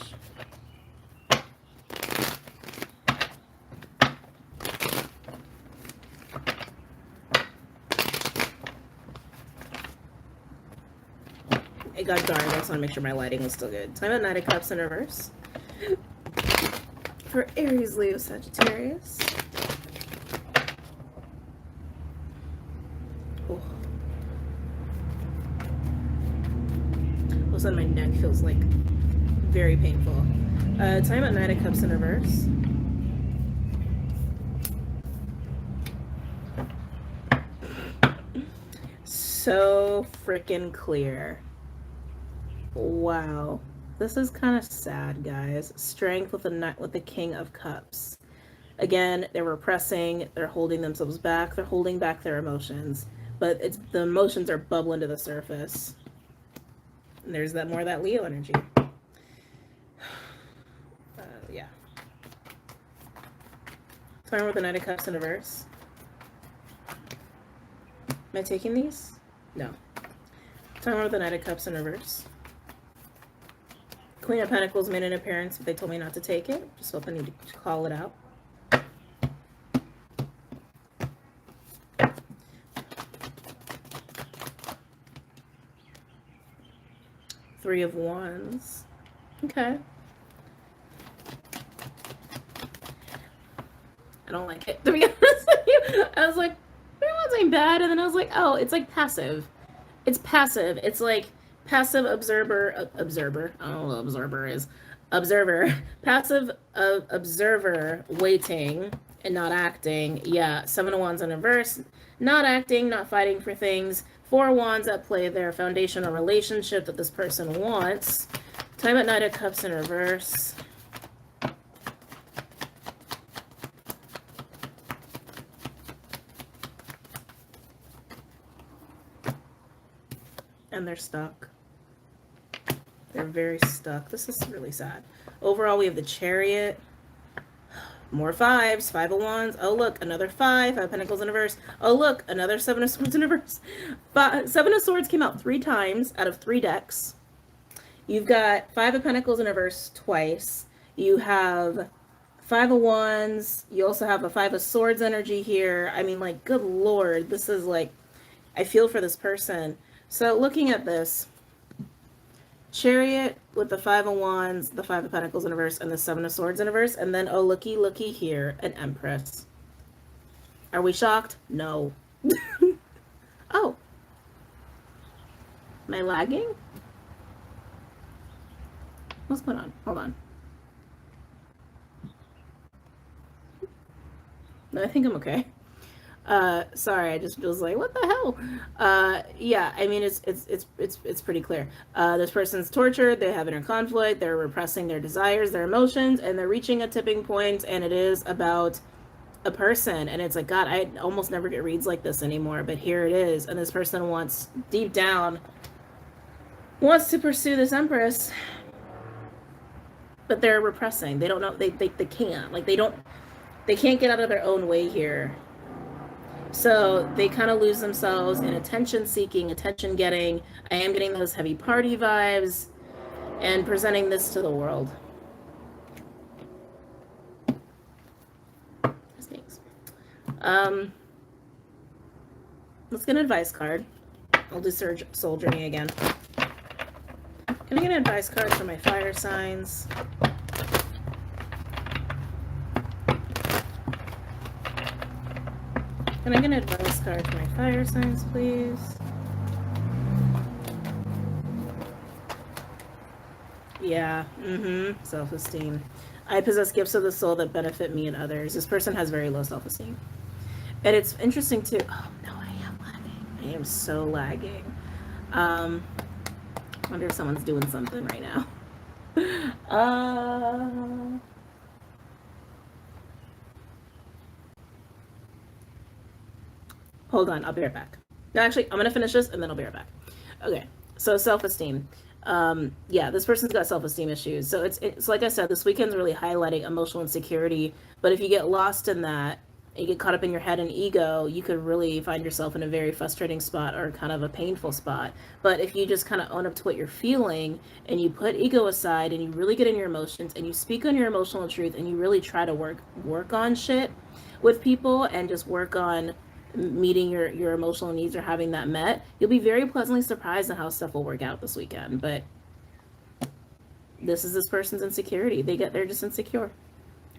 It got dark. I just want to make sure my lighting was still good. Time of Knight of Cups in reverse for Aries, Leo, Sagittarius. Oh. All of a sudden my neck feels like very painful. Time of Knight of Cups in reverse. So freaking clear. Wow, this is kind of sad, guys. Strength with the King of Cups. Again, they're repressing, they're holding themselves back, they're holding back their emotions, but the emotions are bubbling to the surface. And there's more of that Leo energy. Yeah. Starting with the Knight of Cups in reverse. Am I taking these? No. Starting with the Knight of Cups in reverse. Queen of Pentacles made an appearance, but they told me not to take it. Just felt the need to call it out. Three of Wands. Okay. I don't like it, to be honest with you. I was like, Three of Wands ain't bad, and then I was like, oh, it's like passive. It's passive. It's like passive observer, I don't know what observer is. Observer. Passive observer waiting and not acting. Yeah, 7 of Wands in reverse. Not acting, not fighting for things. 4 of Wands at play there. Foundational relationship that this person wants. Time at Knight of Cups in reverse. And they're stuck. They're very stuck. This is really sad. Overall, we have the Chariot. More 5s. 5 of Wands. Oh, look, another 5. 5 of Pentacles in reverse. Oh, look, another 7 of Swords in reverse. 7 of Swords came out 3 times out of 3 decks. You've got 5 of Pentacles in reverse twice. You have 5 of Wands. You also have a 5 of Swords energy here. I mean, like, good Lord. This is like, I feel for this person. So looking at this, Chariot with the 5 of Wands, the 5 of Pentacles in reverse, and the 7 of Swords in reverse, and then, oh, looky, looky here, an Empress. Are we shocked? No. Oh. Am I lagging? What's going on? Hold on. No, I think I'm okay. Sorry, I just was like, what the hell? Yeah, I mean, it's pretty clear. This person's tortured, they have inner conflict, they're repressing their desires, their emotions, and they're reaching a tipping point, and it is about a person, and it's like, God, I almost never get reads like this anymore, but here it is, and this person wants, deep down, wants to pursue this Empress, but they're repressing. They don't know, they can't, like, they don't, They can't get out of their own way here. So they kind of lose themselves in attention seeking, attention getting. I am getting those heavy party vibes and presenting this to the world. Thanks. Let's get an advice card. I'll do Soul Journey again. Can I get an advice card for my fire signs? Can I get an advice card for my fire signs, please? Yeah, self-esteem. I possess gifts of the soul that benefit me and others. This person has very low self-esteem. And it's interesting too. Oh, no, I am lagging. I am so lagging. I wonder if someone's doing something right now. Hold on, I'll be right back. No, actually, I'm going to finish this and then I'll be right back. Okay, so self-esteem. Yeah, this person's got self-esteem issues. So it's like I said, this weekend's really highlighting emotional insecurity. But if you get lost in that, and you get caught up in your head and ego, you could really find yourself in a very frustrating spot or kind of a painful spot. But if you just kind of own up to what you're feeling and you put ego aside and you really get in your emotions and you speak on your emotional truth and you really try to work on shit with people and just work on meeting your emotional needs or having that met, you'll be very pleasantly surprised at how stuff will work out this weekend. But this is this person's insecurity. They're just insecure.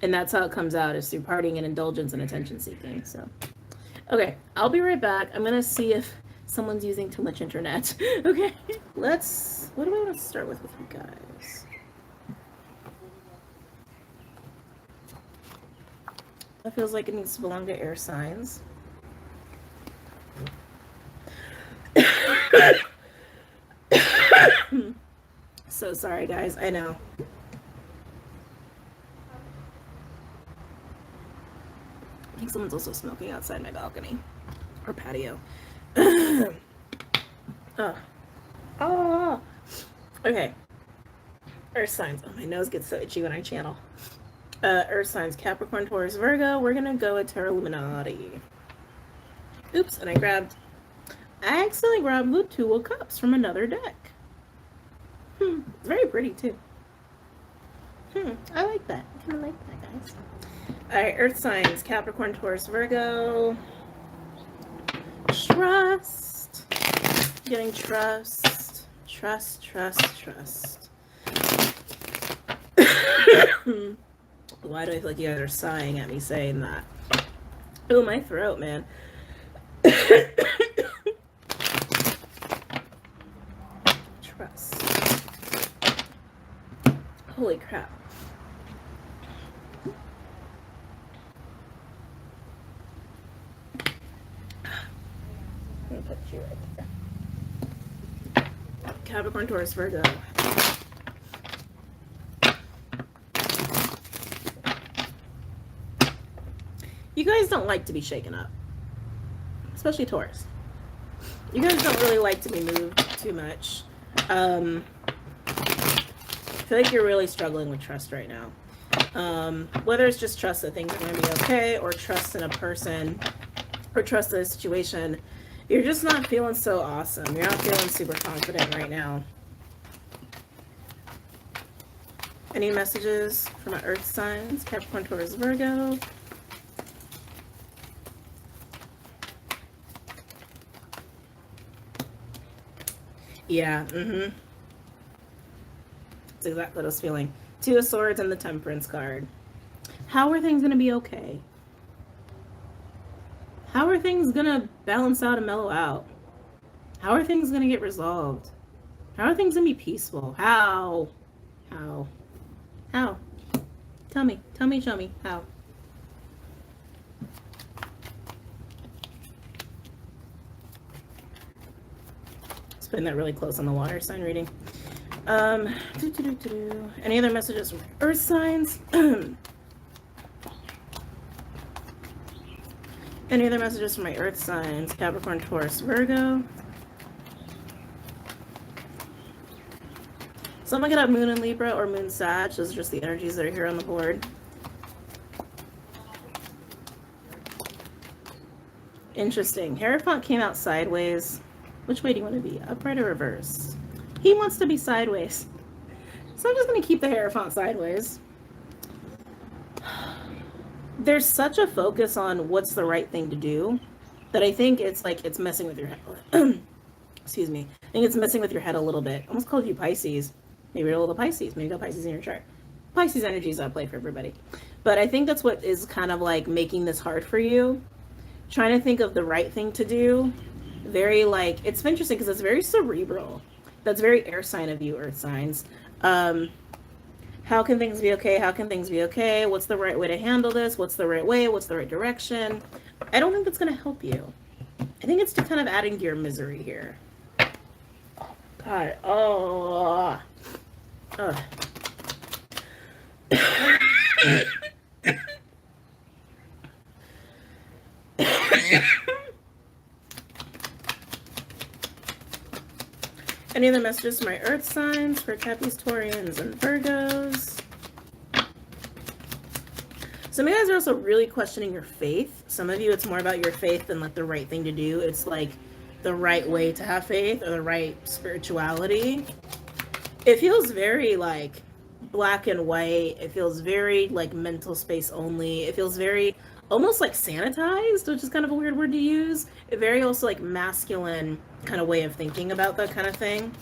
And that's how it comes out, is through partying and indulgence and attention seeking. So, okay, I'll be right back. I'm going to see if someone's using too much internet. Okay, what do I want to start with you guys? That feels like it needs to belong to air signs. So sorry, guys. I know. I think someone's also smoking outside my balcony or patio. Okay. Earth signs. Oh, my nose gets so itchy when I channel. Earth signs: Capricorn, Taurus, Virgo. We're gonna go with Tarot Illuminati. Oops, and I accidentally grabbed the Two of Cups from another deck. It's very pretty too. I like that. I kind of like that, guys. Alright, Earth signs: Capricorn, Taurus, Virgo. Trust. Getting trust. Trust. Why do I feel like you guys are sighing at me saying that? Oh, my throat, man. Trust. Holy crap. I'm gonna put you right there. Capricorn, Taurus, Virgo. You guys don't like to be shaken up, especially Taurus. You guys don't really like to be moved too much. I feel like you're really struggling with trust right now. Whether it's just trust that things are going to be okay, or trust in a person, or trust in a situation, you're just not feeling so awesome. You're not feeling super confident right now. Any messages for my Earth signs? Capricorn, Taurus, Virgo. Yeah, That's exactly what I was feeling. Two of Swords and the Temperance card. How are things going to be okay? How are things going to balance out and mellow out? How are things going to get resolved? How are things going to be peaceful? How? Tell me, show me, how? Putting that really close on the water sign reading. Any other messages from Earth signs? Any other messages from my Earth signs? Capricorn, Taurus, Virgo. Someone could have Moon in Libra or Moon Sag. Those are just the energies that are here on the board. Interesting. Hierophant came out sideways. Which way do you want to be? Upright or reverse? He wants to be sideways. So I'm just going to keep the Hierophant sideways. There's such a focus on what's the right thing to do that I think it's like it's messing with your head. Excuse me. I think it's messing with your head a little bit. I almost called you Pisces. Maybe you're a little Pisces. Maybe you got Pisces in your chart. Pisces energy is at play for everybody. But I think that's what is kind of like making this hard for you. Trying to think of the right thing to do. Very like, it's interesting because it's very cerebral. That's very air sign of you, earth signs. How can things be okay? How can things be okay? What's the right way to handle this? What's the right way? What's the right direction? I don't think that's going to help you. I think it's to kind of adding to your misery here. God. Oh. Ugh. Any other messages for my earth signs, for Capricorns, Taurians, and Virgos? Some of you guys are also really questioning your faith. Some of you, it's more about your faith than like the right thing to do. It's like the right way to have faith or the right spirituality. It feels very like black and white. It feels very like mental space only. It feels very almost like sanitized, which is kind of a weird word to use. A very also like masculine kind of way of thinking about that kind of thing.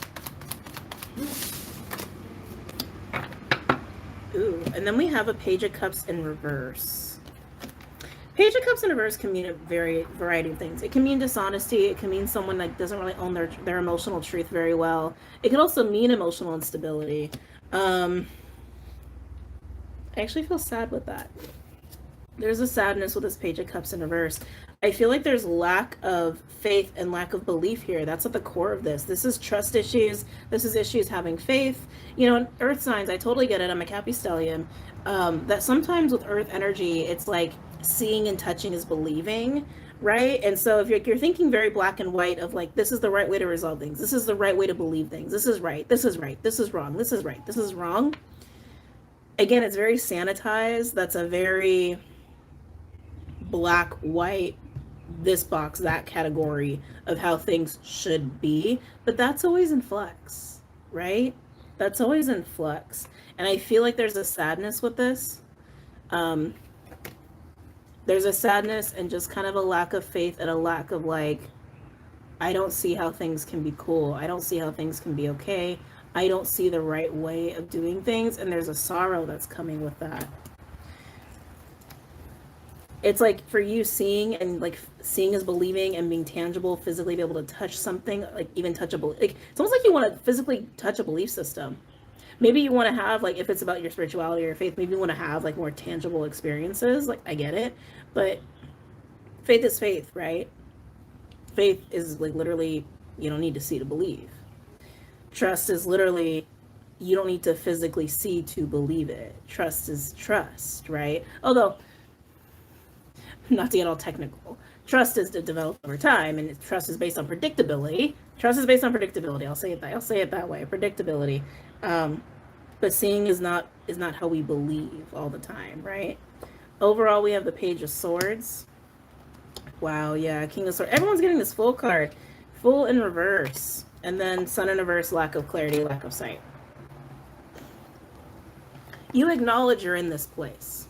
Ooh, and then we have a Page of Cups in reverse. Page of Cups in reverse can mean a variety of things. It can mean dishonesty. It can mean someone like doesn't really own their emotional truth very well. It can also mean emotional instability. I actually feel sad with that. There's a sadness with this Page of Cups in reverse. I feel like there's lack of faith and lack of belief here. That's at the core of this. This is trust issues. This is issues having faith. You know, in earth signs, I totally get it. I'm a Capristellian. That sometimes with earth energy, it's like seeing and touching is believing, right? And so if you're thinking very black and white of like, this is the right way to resolve things. This is the right way to believe things. This is right. This is right. This is wrong. This is right. This is wrong. Again, it's very sanitized. That's a very black, white, this box, that category of how things should be. But that's always in flux, right? That's always in flux. And I feel like there's a sadness with this. There's a sadness and just kind of a lack of faith and a lack of like, I don't see how things can be cool. I don't see how things can be okay. I don't see the right way of doing things. And there's a sorrow that's coming with that. It's like for you seeing and like seeing is believing and being tangible, physically be able to touch something, like even touchable. Like it's almost like you want to physically touch a belief system. Maybe you want to have like, if it's about your spirituality or your faith, maybe you want to have like more tangible experiences. Like I get it, but faith is faith, right? Faith is like literally, you don't need to see to believe. Trust is literally, you don't need to physically see to believe it. Trust is trust, right? Although, not to get all technical, trust is to develop over time, and trust is based on predictability. Trust is based on predictability. I'll say it that way. Predictability. But seeing is not how we believe all the time, right? Overall, we have the Page of Swords. Wow, yeah, King of Swords. Everyone's getting this full card, full in reverse, and then Sun in reverse. Lack of clarity, lack of sight. You acknowledge you're in this place.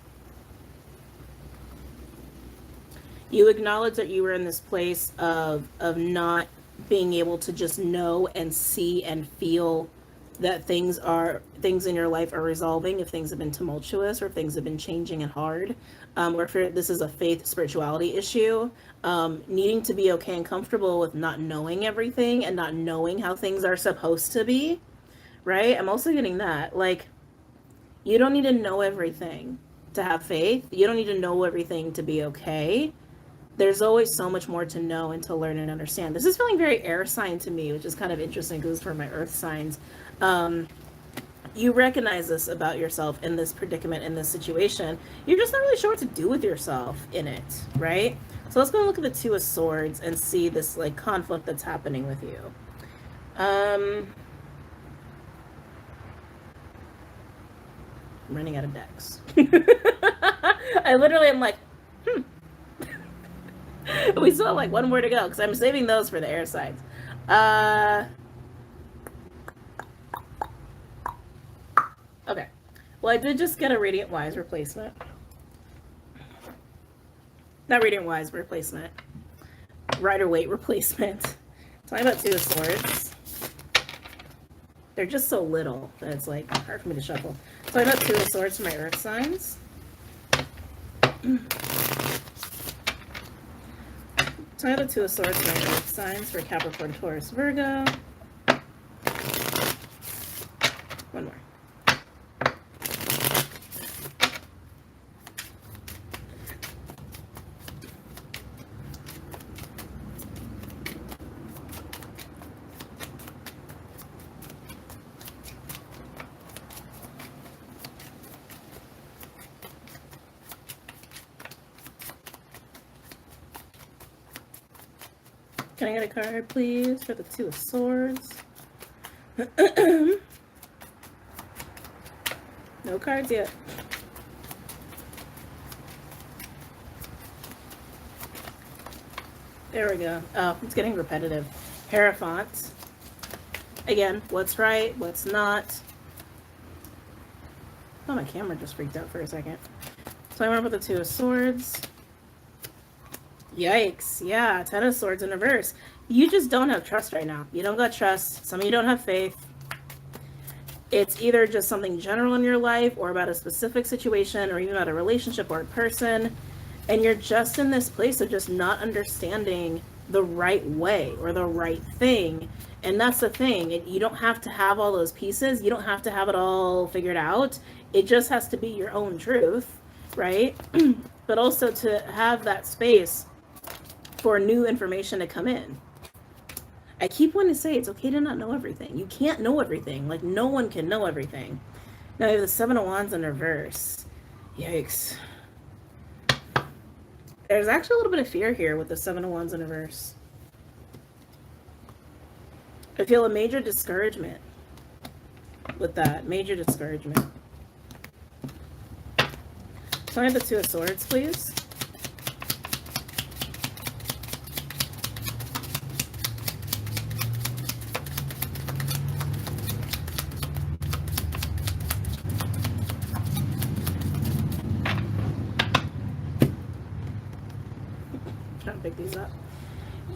You acknowledge that you were in this place of not being able to just know and see and feel that things in your life are resolving, if things have been tumultuous or if things have been changing and hard, or if this is a faith spirituality issue, needing to be okay and comfortable with not knowing everything and not knowing how things are supposed to be, right? I'm also getting that, like, you don't need to know everything to have faith. You don't need to know everything to be okay. There's always so much more to know and to learn and understand. This is feeling very air sign to me, which is kind of interesting because it's for my earth signs. You recognize this about yourself in this predicament, in this situation. You're just not really sure what to do with yourself in it, right? So let's go look at the Two of Swords and see this like conflict that's happening with you. I'm running out of decks. I literally am like, We still have like one more to go because I'm saving those for the air signs. Okay. Well, I did just get a Radiant Wise replacement. Not Radiant Wise replacement. Rider-Waite replacement. Talking about Two of Swords. They're just so little that it's like hard for me to shuffle. Talking about Two of Swords for my Earth signs. Talking about Two of Swords for my Earth signs for Capricorn, Taurus, Virgo. One more. Can I get a card, please, for the Two of Swords? No cards yet. There we go. Oh, it's getting repetitive. Hierophant. Again, what's right, what's not. Oh, my camera just freaked out for a second. So I went with the Two of Swords. Yikes. Yeah, Ten of Swords in reverse. You just don't have trust right now. You don't got trust. Some of you don't have faith. It's either just something general in your life or about a specific situation or even about a relationship or a person. And you're just in this place of just not understanding the right way or the right thing. And that's the thing. You don't have to have all those pieces. You don't have to have it all figured out. It just has to be your own truth, right? But also to have that space for new information to come in. I keep wanting to say it's okay to not know everything. You can't know everything. Like, no one can know everything. Now we have the Seven of Wands in reverse. Yikes. There's actually a little bit of fear here with the Seven of Wands in reverse. I feel a major discouragement with that. Major discouragement. So I have the Two of Swords, please. Trying to pick these up.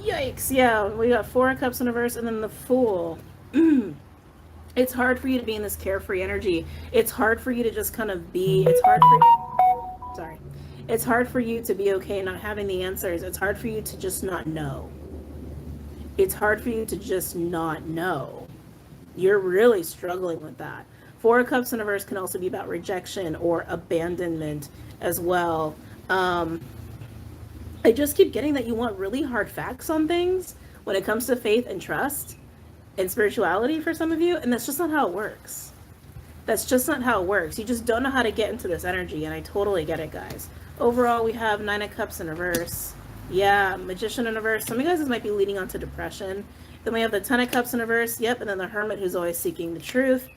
Yikes, yeah, we got Four of Cups in reverse and then the Fool. It's hard for you to be in this carefree energy. It's hard for you to just kind of be, it's hard for you to be okay not having the answers. It's hard for you to just not know. It's hard for you to just not know. You're really struggling with that. Four of Cups in reverse can also be about rejection or abandonment as well. I just keep getting that you want really hard facts on things when it comes to faith and trust and spirituality for some of you, and that's just not how it works. That's just not how it works. You just don't know how to get into this energy, and I totally get it, guys. Overall, we have Nine of Cups in reverse. Yeah, Magician in reverse. Some of you guys might be leading on to depression. Then we have the Ten of Cups in reverse. Yep, and then the Hermit who's always seeking the truth.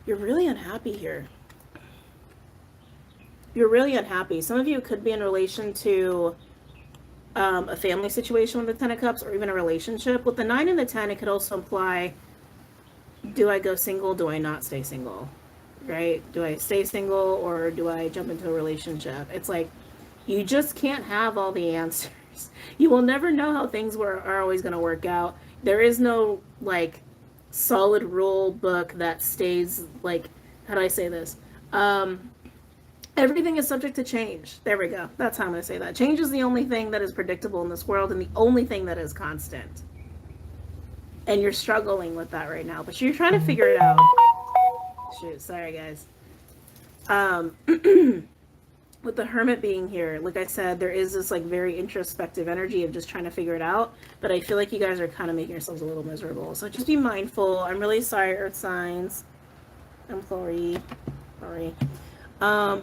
You're really unhappy here. You're really unhappy. Some of you could be in relation to a family situation with the Ten of Cups or even a relationship. With the 9 and the 10, it could also imply, do I go single? Do I not stay single? Right? Do I stay single or do I jump into a relationship? It's like, you just can't have all the answers. You will never know how things are always going to work out. There is no, like, solid rule book that stays, like, how do I say this? Everything is subject to change. There we go. That's how I'm going to say that. Change is the only thing that is predictable in this world and the only thing that is constant. And you're struggling with that right now, but you're trying to figure it out. Shoot, sorry guys. With the Hermit being here, like I said, there is this like very introspective energy of just trying to figure it out, but I feel like you guys are kind of making yourselves a little miserable. So just be mindful. I'm really sorry, Earth signs. I'm sorry. I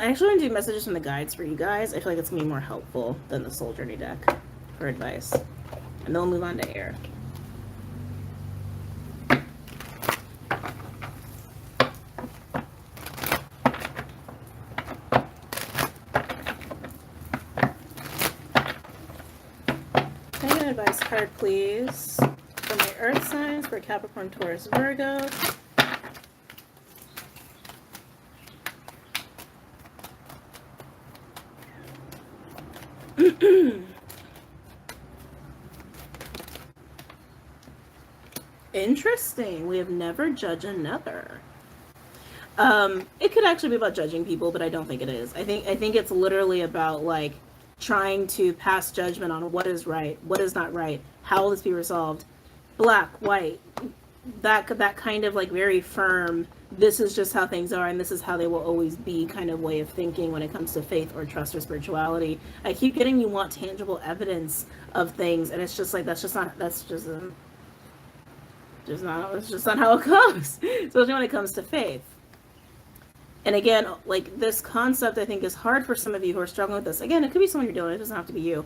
actually want to do messages from the guides for you guys. I feel like it's going to be more helpful than the Soul Journey deck for advice. And then we'll move on to air. advice card, please, for my earth signs, for Capricorn, Taurus, Virgo. Interesting. We have never judged another. It could actually be about judging people, but I don't think it is. I think it's literally about like trying to pass judgment on what is right, what is not right, how will this be resolved, black, white, that kind of like very firm, this is just how things are and this is how they will always be kind of way of thinking when it comes to faith or trust or spirituality. I keep getting you want tangible evidence of things, and it's just like that's just not how it goes, especially when it comes to faith. And again, like this concept, I think is hard for some of you who are struggling with this. Again, it could be someone you're dealing with, it doesn't have to be you.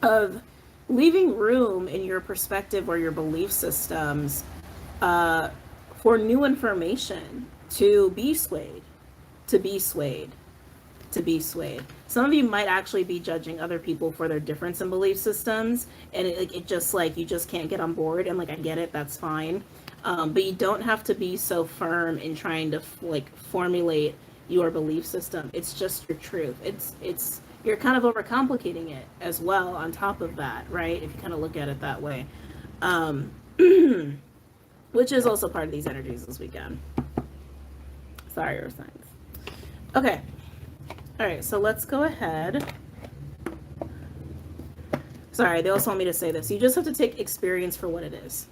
Of leaving room in your perspective or your belief systems for new information to be swayed, to be swayed. Some of you might actually be judging other people for their difference in belief systems, and it just like, you just can't get on board, and like, I get it, that's fine. But you don't have to be so firm in trying to like formulate your belief system. It's just your truth. It's you're kind of overcomplicating it as well on top of that, right? If you kind of look at it that way. Which is also part of these energies this weekend. Sorry, Earth signs. Okay. All right, so let's go ahead. Sorry, they also want me to say this. You just have to take experience for what it is.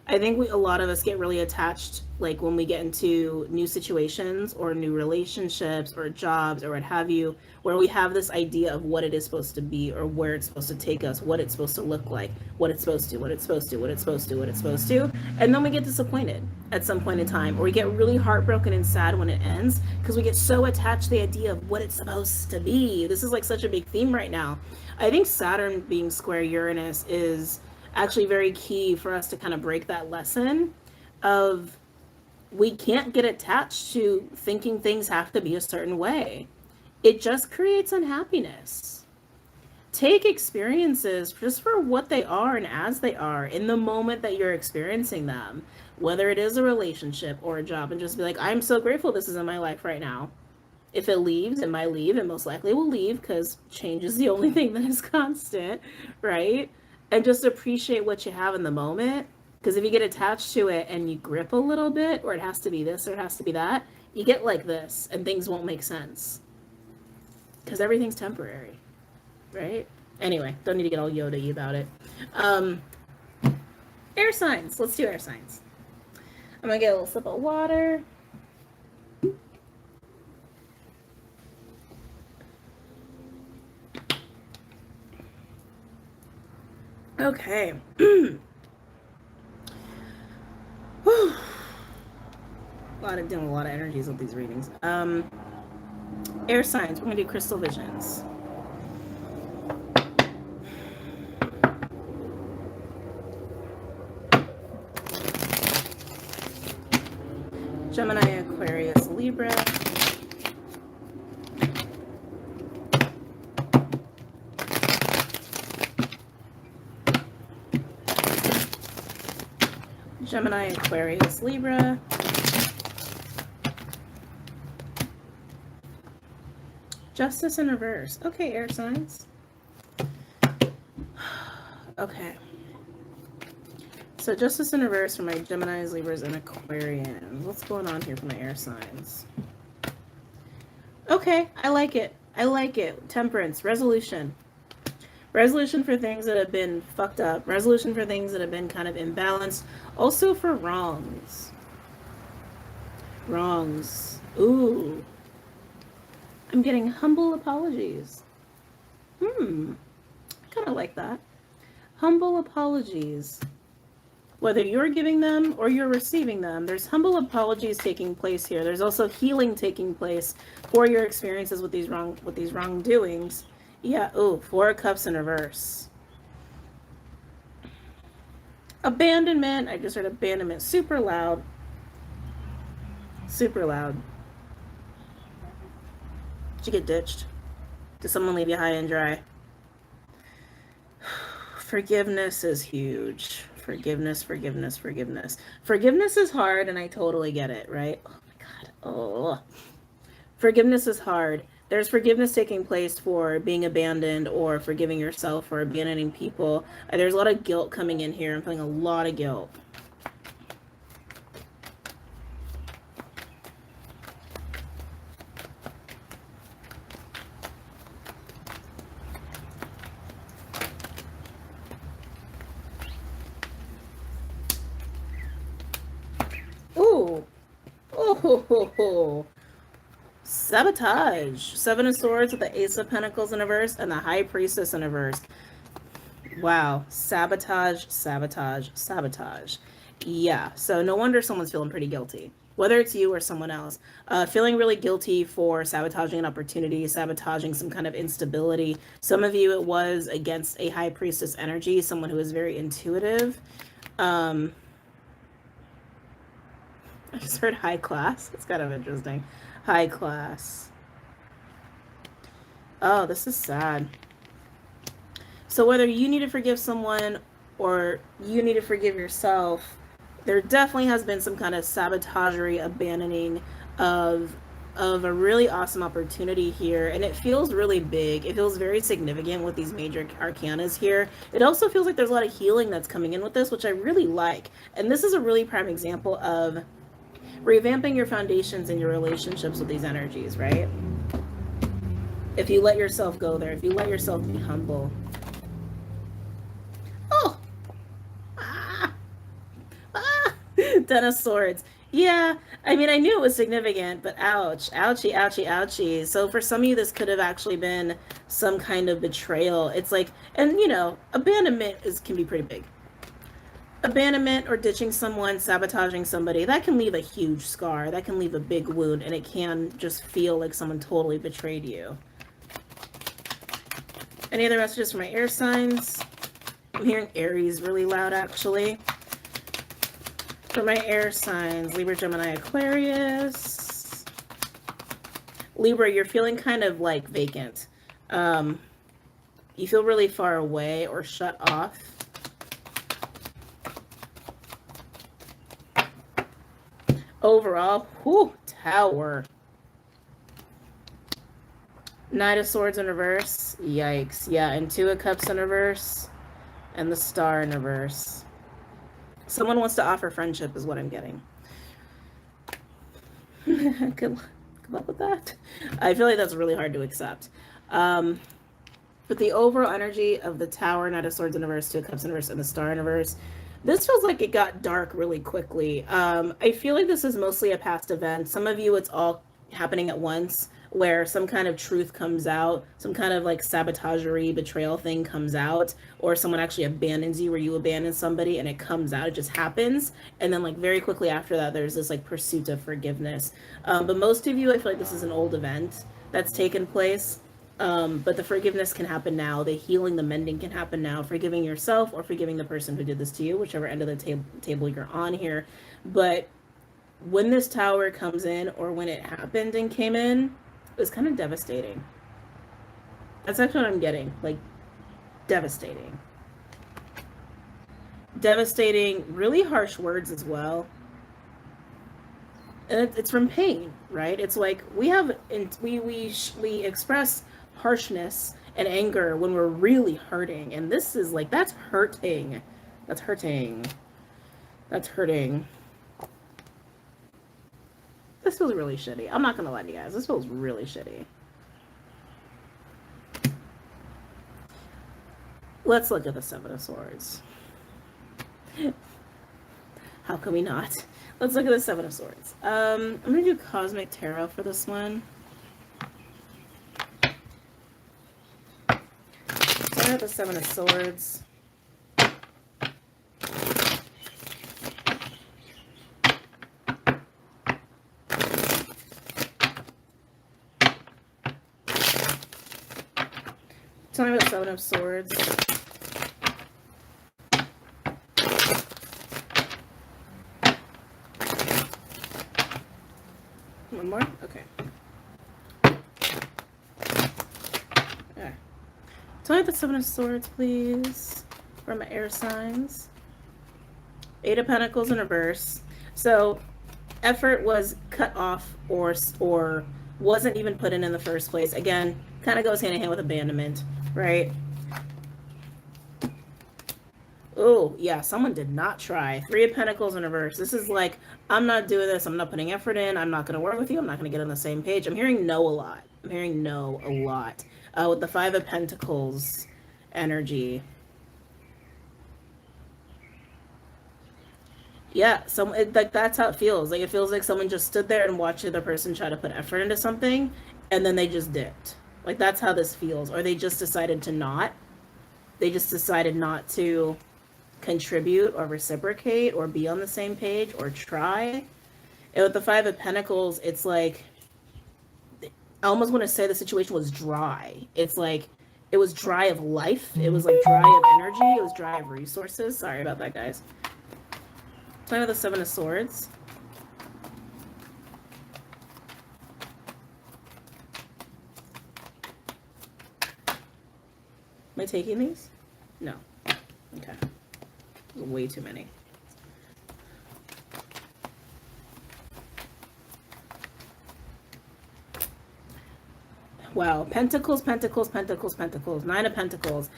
I think a lot of us get really attached, like when we get into new situations or new relationships or jobs or what have you, where we have this idea of what it is supposed to be or where it's supposed to take us, what it's supposed to look like, what it's supposed to, what it's supposed to, what it's supposed to, what it's supposed to. And then we get disappointed at some point in time, or we get really heartbroken and sad when it ends because we get so attached to the idea of what it's supposed to be. This is like such a big theme right now. I think Saturn being square Uranus is actually very key for us to kind of break that lesson of we can't get attached to thinking things have to be a certain way. It just creates unhappiness. Take experiences just for what they are and as they are in the moment that you're experiencing them, whether it is a relationship or a job, and just be like, I'm so grateful this is in my life right now. If it leaves, it might leave, and most likely will leave because change is the only thing that is constant, right? And just appreciate what you have in the moment. Because if you get attached to it and you grip a little bit, or it has to be this or it has to be that, you get like this and things won't make sense. Because everything's temporary, right? Anyway, don't need to get all Yoda-y about it. Air signs. Let's do air signs. I'm going to get a little sip of water. Okay. Dealing with a lot of energies with these readings. Air signs. We're gonna do crystal visions. Gemini, Aquarius, Libra. Gemini, Aquarius, Libra. Justice in reverse. Okay, air signs. Okay. So justice in reverse for my Geminis, Libras, and Aquarians. What's going on here for my air signs? Okay, I like it. I like it. Temperance, resolution. Resolution for things that have been fucked up. Resolution for things that have been kind of imbalanced. Also for wrongs. Wrongs. Ooh. I'm getting humble apologies. I kind of like that. Humble apologies. Whether you're giving them or you're receiving them, there's humble apologies taking place here. There's also healing taking place for your experiences with these wrongdoings. Yeah, ooh, 4 of Cups in reverse. Abandonment. I just heard abandonment. Super loud. Super loud. Did you get ditched? Did someone leave you high and dry? Forgiveness is huge. Forgiveness, forgiveness, forgiveness. Forgiveness is hard, and I totally get it, right? Oh my God. Oh. Forgiveness is hard. There's forgiveness taking place for being abandoned or forgiving yourself for abandoning people. There's a lot of guilt coming in here. I'm feeling a lot of guilt. Ooh. Oh. Sabotage. Seven of Swords with the Ace of Pentacles in reverse and the High Priestess in reverse. Wow. Sabotage, sabotage, sabotage. Yeah. So no wonder someone's feeling pretty guilty. Whether it's you or someone else. Feeling really guilty for sabotaging an opportunity, sabotaging some kind of instability. Some of you, it was against a High Priestess energy, someone who is very intuitive. I just heard high class. It's kind of interesting. High class. Oh, this is sad. So whether you need to forgive someone or you need to forgive yourself, there definitely has been some kind of sabotagery abandoning of a really awesome opportunity here, and it feels really big. It feels very significant with these major arcanas here. It also feels like there's a lot of healing that's coming in with this, which I really like. And this is a really prime example of revamping your foundations in your relationships with these energies, right? If you let yourself go there, if you let yourself be humble. Oh! Ten of Swords. Yeah, I mean, I knew it was significant, but ouch, ouchie, ouchie, ouchie. So for some of you, this could have actually been some kind of betrayal. It's like, and you know, abandonment can be pretty big. Abandonment or ditching someone, sabotaging somebody, that can leave a huge scar. That can leave a big wound, and it can just feel like someone totally betrayed you. Any other messages for my air signs? I'm hearing Aries really loud, actually. For my air signs, Libra, Gemini, Aquarius. Libra, you're feeling kind of like vacant. You feel really far away or shut off. Overall, whew, Tower. Knight of Swords in reverse. Yikes. Yeah, and Two of Cups in reverse. And the Star in reverse. Someone wants to offer friendship is what I'm getting. Good luck with that. I feel like that's really hard to accept. But the overall energy of the Tower, Knight of Swords in reverse, Two of Cups in reverse, and the Star in reverse, this feels like it got dark really quickly. I feel like this is mostly a past event. Some of you, it's all happening at once, where some kind of truth comes out, some kind of like sabotagery betrayal thing comes out, or someone actually abandons you, where you abandon somebody and it comes out, it just happens. And then like very quickly after that, there's this like pursuit of forgiveness. But most of you, I feel like this is an old event that's taken place. But the forgiveness can happen now. The healing, the mending can happen now. Forgiving yourself or forgiving the person who did this to you, whichever end of the table you're on here. But when this Tower comes in, or when it happened and came in, it was kind of devastating. That's actually what I'm getting. Like, devastating. Devastating, really harsh words as well. And it's from pain, right? It's like we express harshness and anger when we're really hurting, and this is like, that's hurting. That's hurting. That's hurting. This feels really shitty. I'm not gonna lie to you guys. This feels really shitty. Let's look at the Seven of Swords. How can we not? Let's look at the Seven of Swords. I'm gonna do Cosmic Tarot for this one. So I have the Seven of Swords. Tell me about Seven of Swords. One more? Okay. Tell me about the Seven of Swords, please. for my air signs. Eight of Pentacles in reverse. So effort was cut off or wasn't even put in the first place. Again, kind of goes hand in hand with abandonment, right? Oh, yeah, someone did not try. Three of Pentacles in reverse. This is like, I'm not doing this. I'm not putting effort in. I'm not going to work with you. I'm not going to get on the same page. I'm hearing no a lot. I'm hearing no a lot. With the Five of Pentacles energy. Yeah, like that's how it feels. Like it feels like someone just stood there and watched the other person try to put effort into something, and then they just dipped. Like that's how this feels. Or they just decided to not. They just decided not to contribute or reciprocate or be on the same page or try. And with the Five of Pentacles, it's like, I almost want to say the situation was dry. It's like, it was dry of life. It was like dry of energy. It was dry of resources. Sorry about that, guys. Time of the Seven of Swords. Am I taking these? No. Okay. Way too many. Wow. Pentacles, Pentacles, Pentacles, Pentacles. Nine of Pentacles.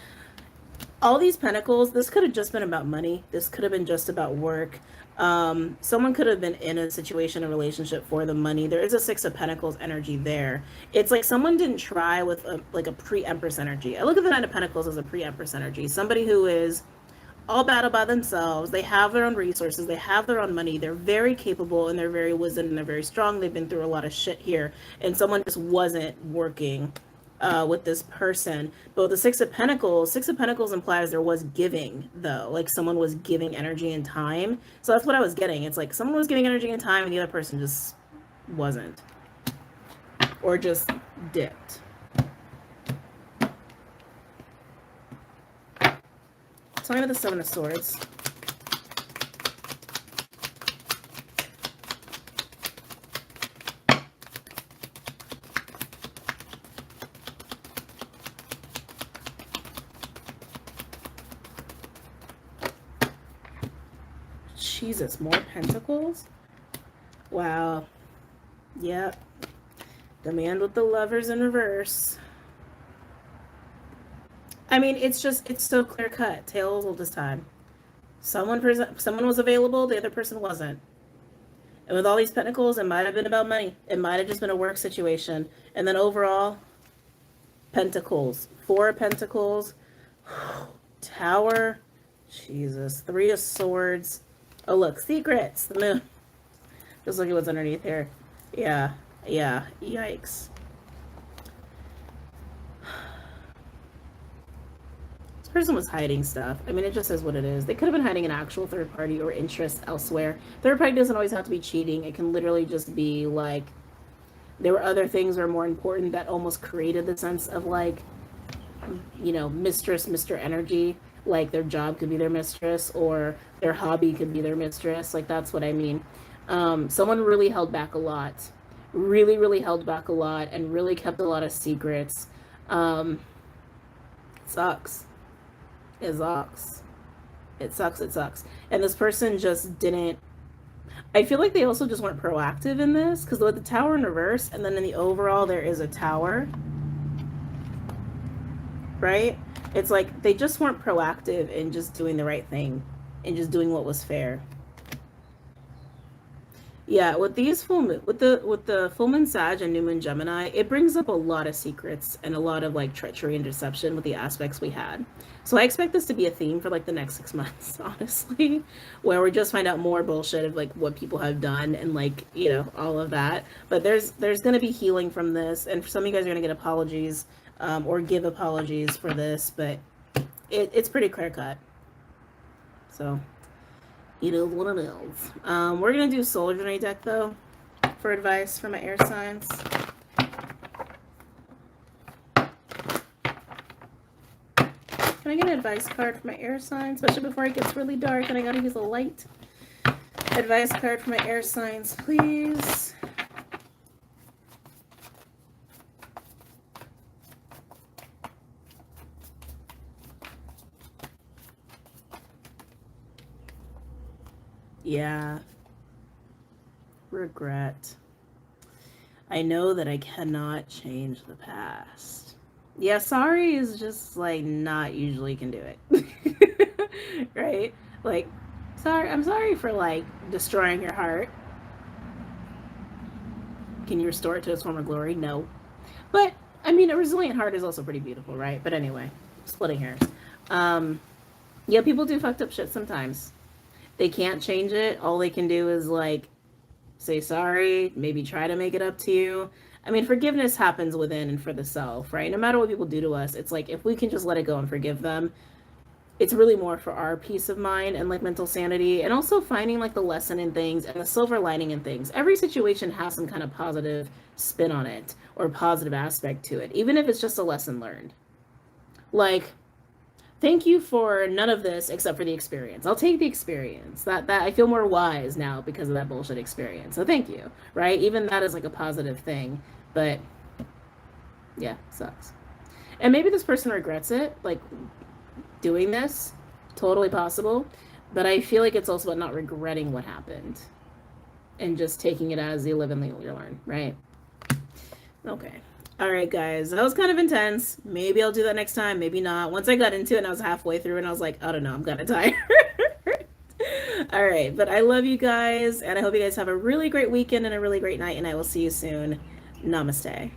All these Pentacles, this could have just been about money. This could have been just about work. Someone could have been in a situation, a relationship for the money. There is a Six of Pentacles energy there. It's like someone didn't try with like a pre-Empress energy. I look at the Nine of Pentacles as a pre-Empress energy. Somebody who is all bad by themselves. They have their own resources. They have their own money. They're very capable and they're very wizened and they're very strong. They've been through a lot of shit here. And someone just wasn't working with this person. But with the Six of Pentacles implies there was giving, though. Like someone was giving energy and time. So that's what I was getting. It's like someone was giving energy and time and the other person just wasn't. Or just dipped. Tell me about the Seven of Swords. Jesus, more Pentacles? Wow. Yep. The man with the Lovers in reverse. I mean, it's so clear cut. Tails all this time. Someone was available, the other person wasn't. And with all these Pentacles, it might have been about money. It might have just been a work situation. And then overall, Pentacles. Four of Pentacles. Tower. Jesus. Three of Swords. Oh, look. Secrets. The moon. Just look at what's underneath here. Yeah. Yeah. Yikes. Person was hiding stuff. I mean, it just is what it is. They could have been hiding an actual third party or interest elsewhere. Third party doesn't always have to be cheating. It can literally just be like there were other things that are more important that almost created the sense of like, you know, mistress, Mr. Energy. Like their job could be their mistress or their hobby could be their mistress. Like that's what I mean. Someone really held back a lot. Really, really held back a lot and really kept a lot of secrets. It sucks. It sucks. It sucks. It sucks. And this person just didn't. I feel like they also just weren't proactive in this because with the Tower in reverse and then in the overall there is a Tower. Right? It's like they just weren't proactive in just doing the right thing and just doing what was fair. Yeah, with these with the full moon Sag and new moon Gemini, it brings up a lot of secrets and a lot of like treachery and deception with the aspects we had. So I expect this to be a theme for like the next 6 months, honestly, where we just find out more bullshit of like what people have done and like, you know, all of that. But there's going to be healing from this, and some of you guys are going to get apologies or give apologies for this, but it's pretty clear cut. So it is what it is. We're going to do Solar Journey deck, though, for advice for my air signs. Can I get an advice card for my air signs? Especially before it gets really dark and I got to use a light. Advice card for my air signs, please. Yeah. Regret. I know that I cannot change the past. Yeah, sorry is just like not usually can do it. Right? Like, sorry, I'm sorry for like destroying your heart. Can you restore it to its former glory? No. But I mean, a resilient heart is also pretty beautiful, right? But anyway, splitting hairs. Um, yeah, people do fucked up shit sometimes. They can't change it. All they can do is like say sorry, maybe try to make it up to you. I mean, forgiveness happens within and for the self, right? No matter what people do to us, it's like if we can just let it go and forgive them, it's really more for our peace of mind and like mental sanity, and also finding like the lesson in things and the silver lining in things. Every situation has some kind of positive spin on it or positive aspect to it, even if it's just a lesson learned. Like, thank you for none of this except for the experience. I'll take the experience. That I feel more wise now because of that bullshit experience. So thank you, right? Even that is like a positive thing, but yeah, sucks. And maybe this person regrets it, like doing this. Totally possible, but I feel like it's also about not regretting what happened and just taking it as you live and you learn, right? Okay. All right, guys. That was kind of intense. Maybe I'll do that next time. Maybe not. Once I got into it and I was halfway through and I was like, I don't know, I'm kind of tired. All right. But I love you guys. And I hope you guys have a really great weekend and a really great night. And I will see you soon. Namaste.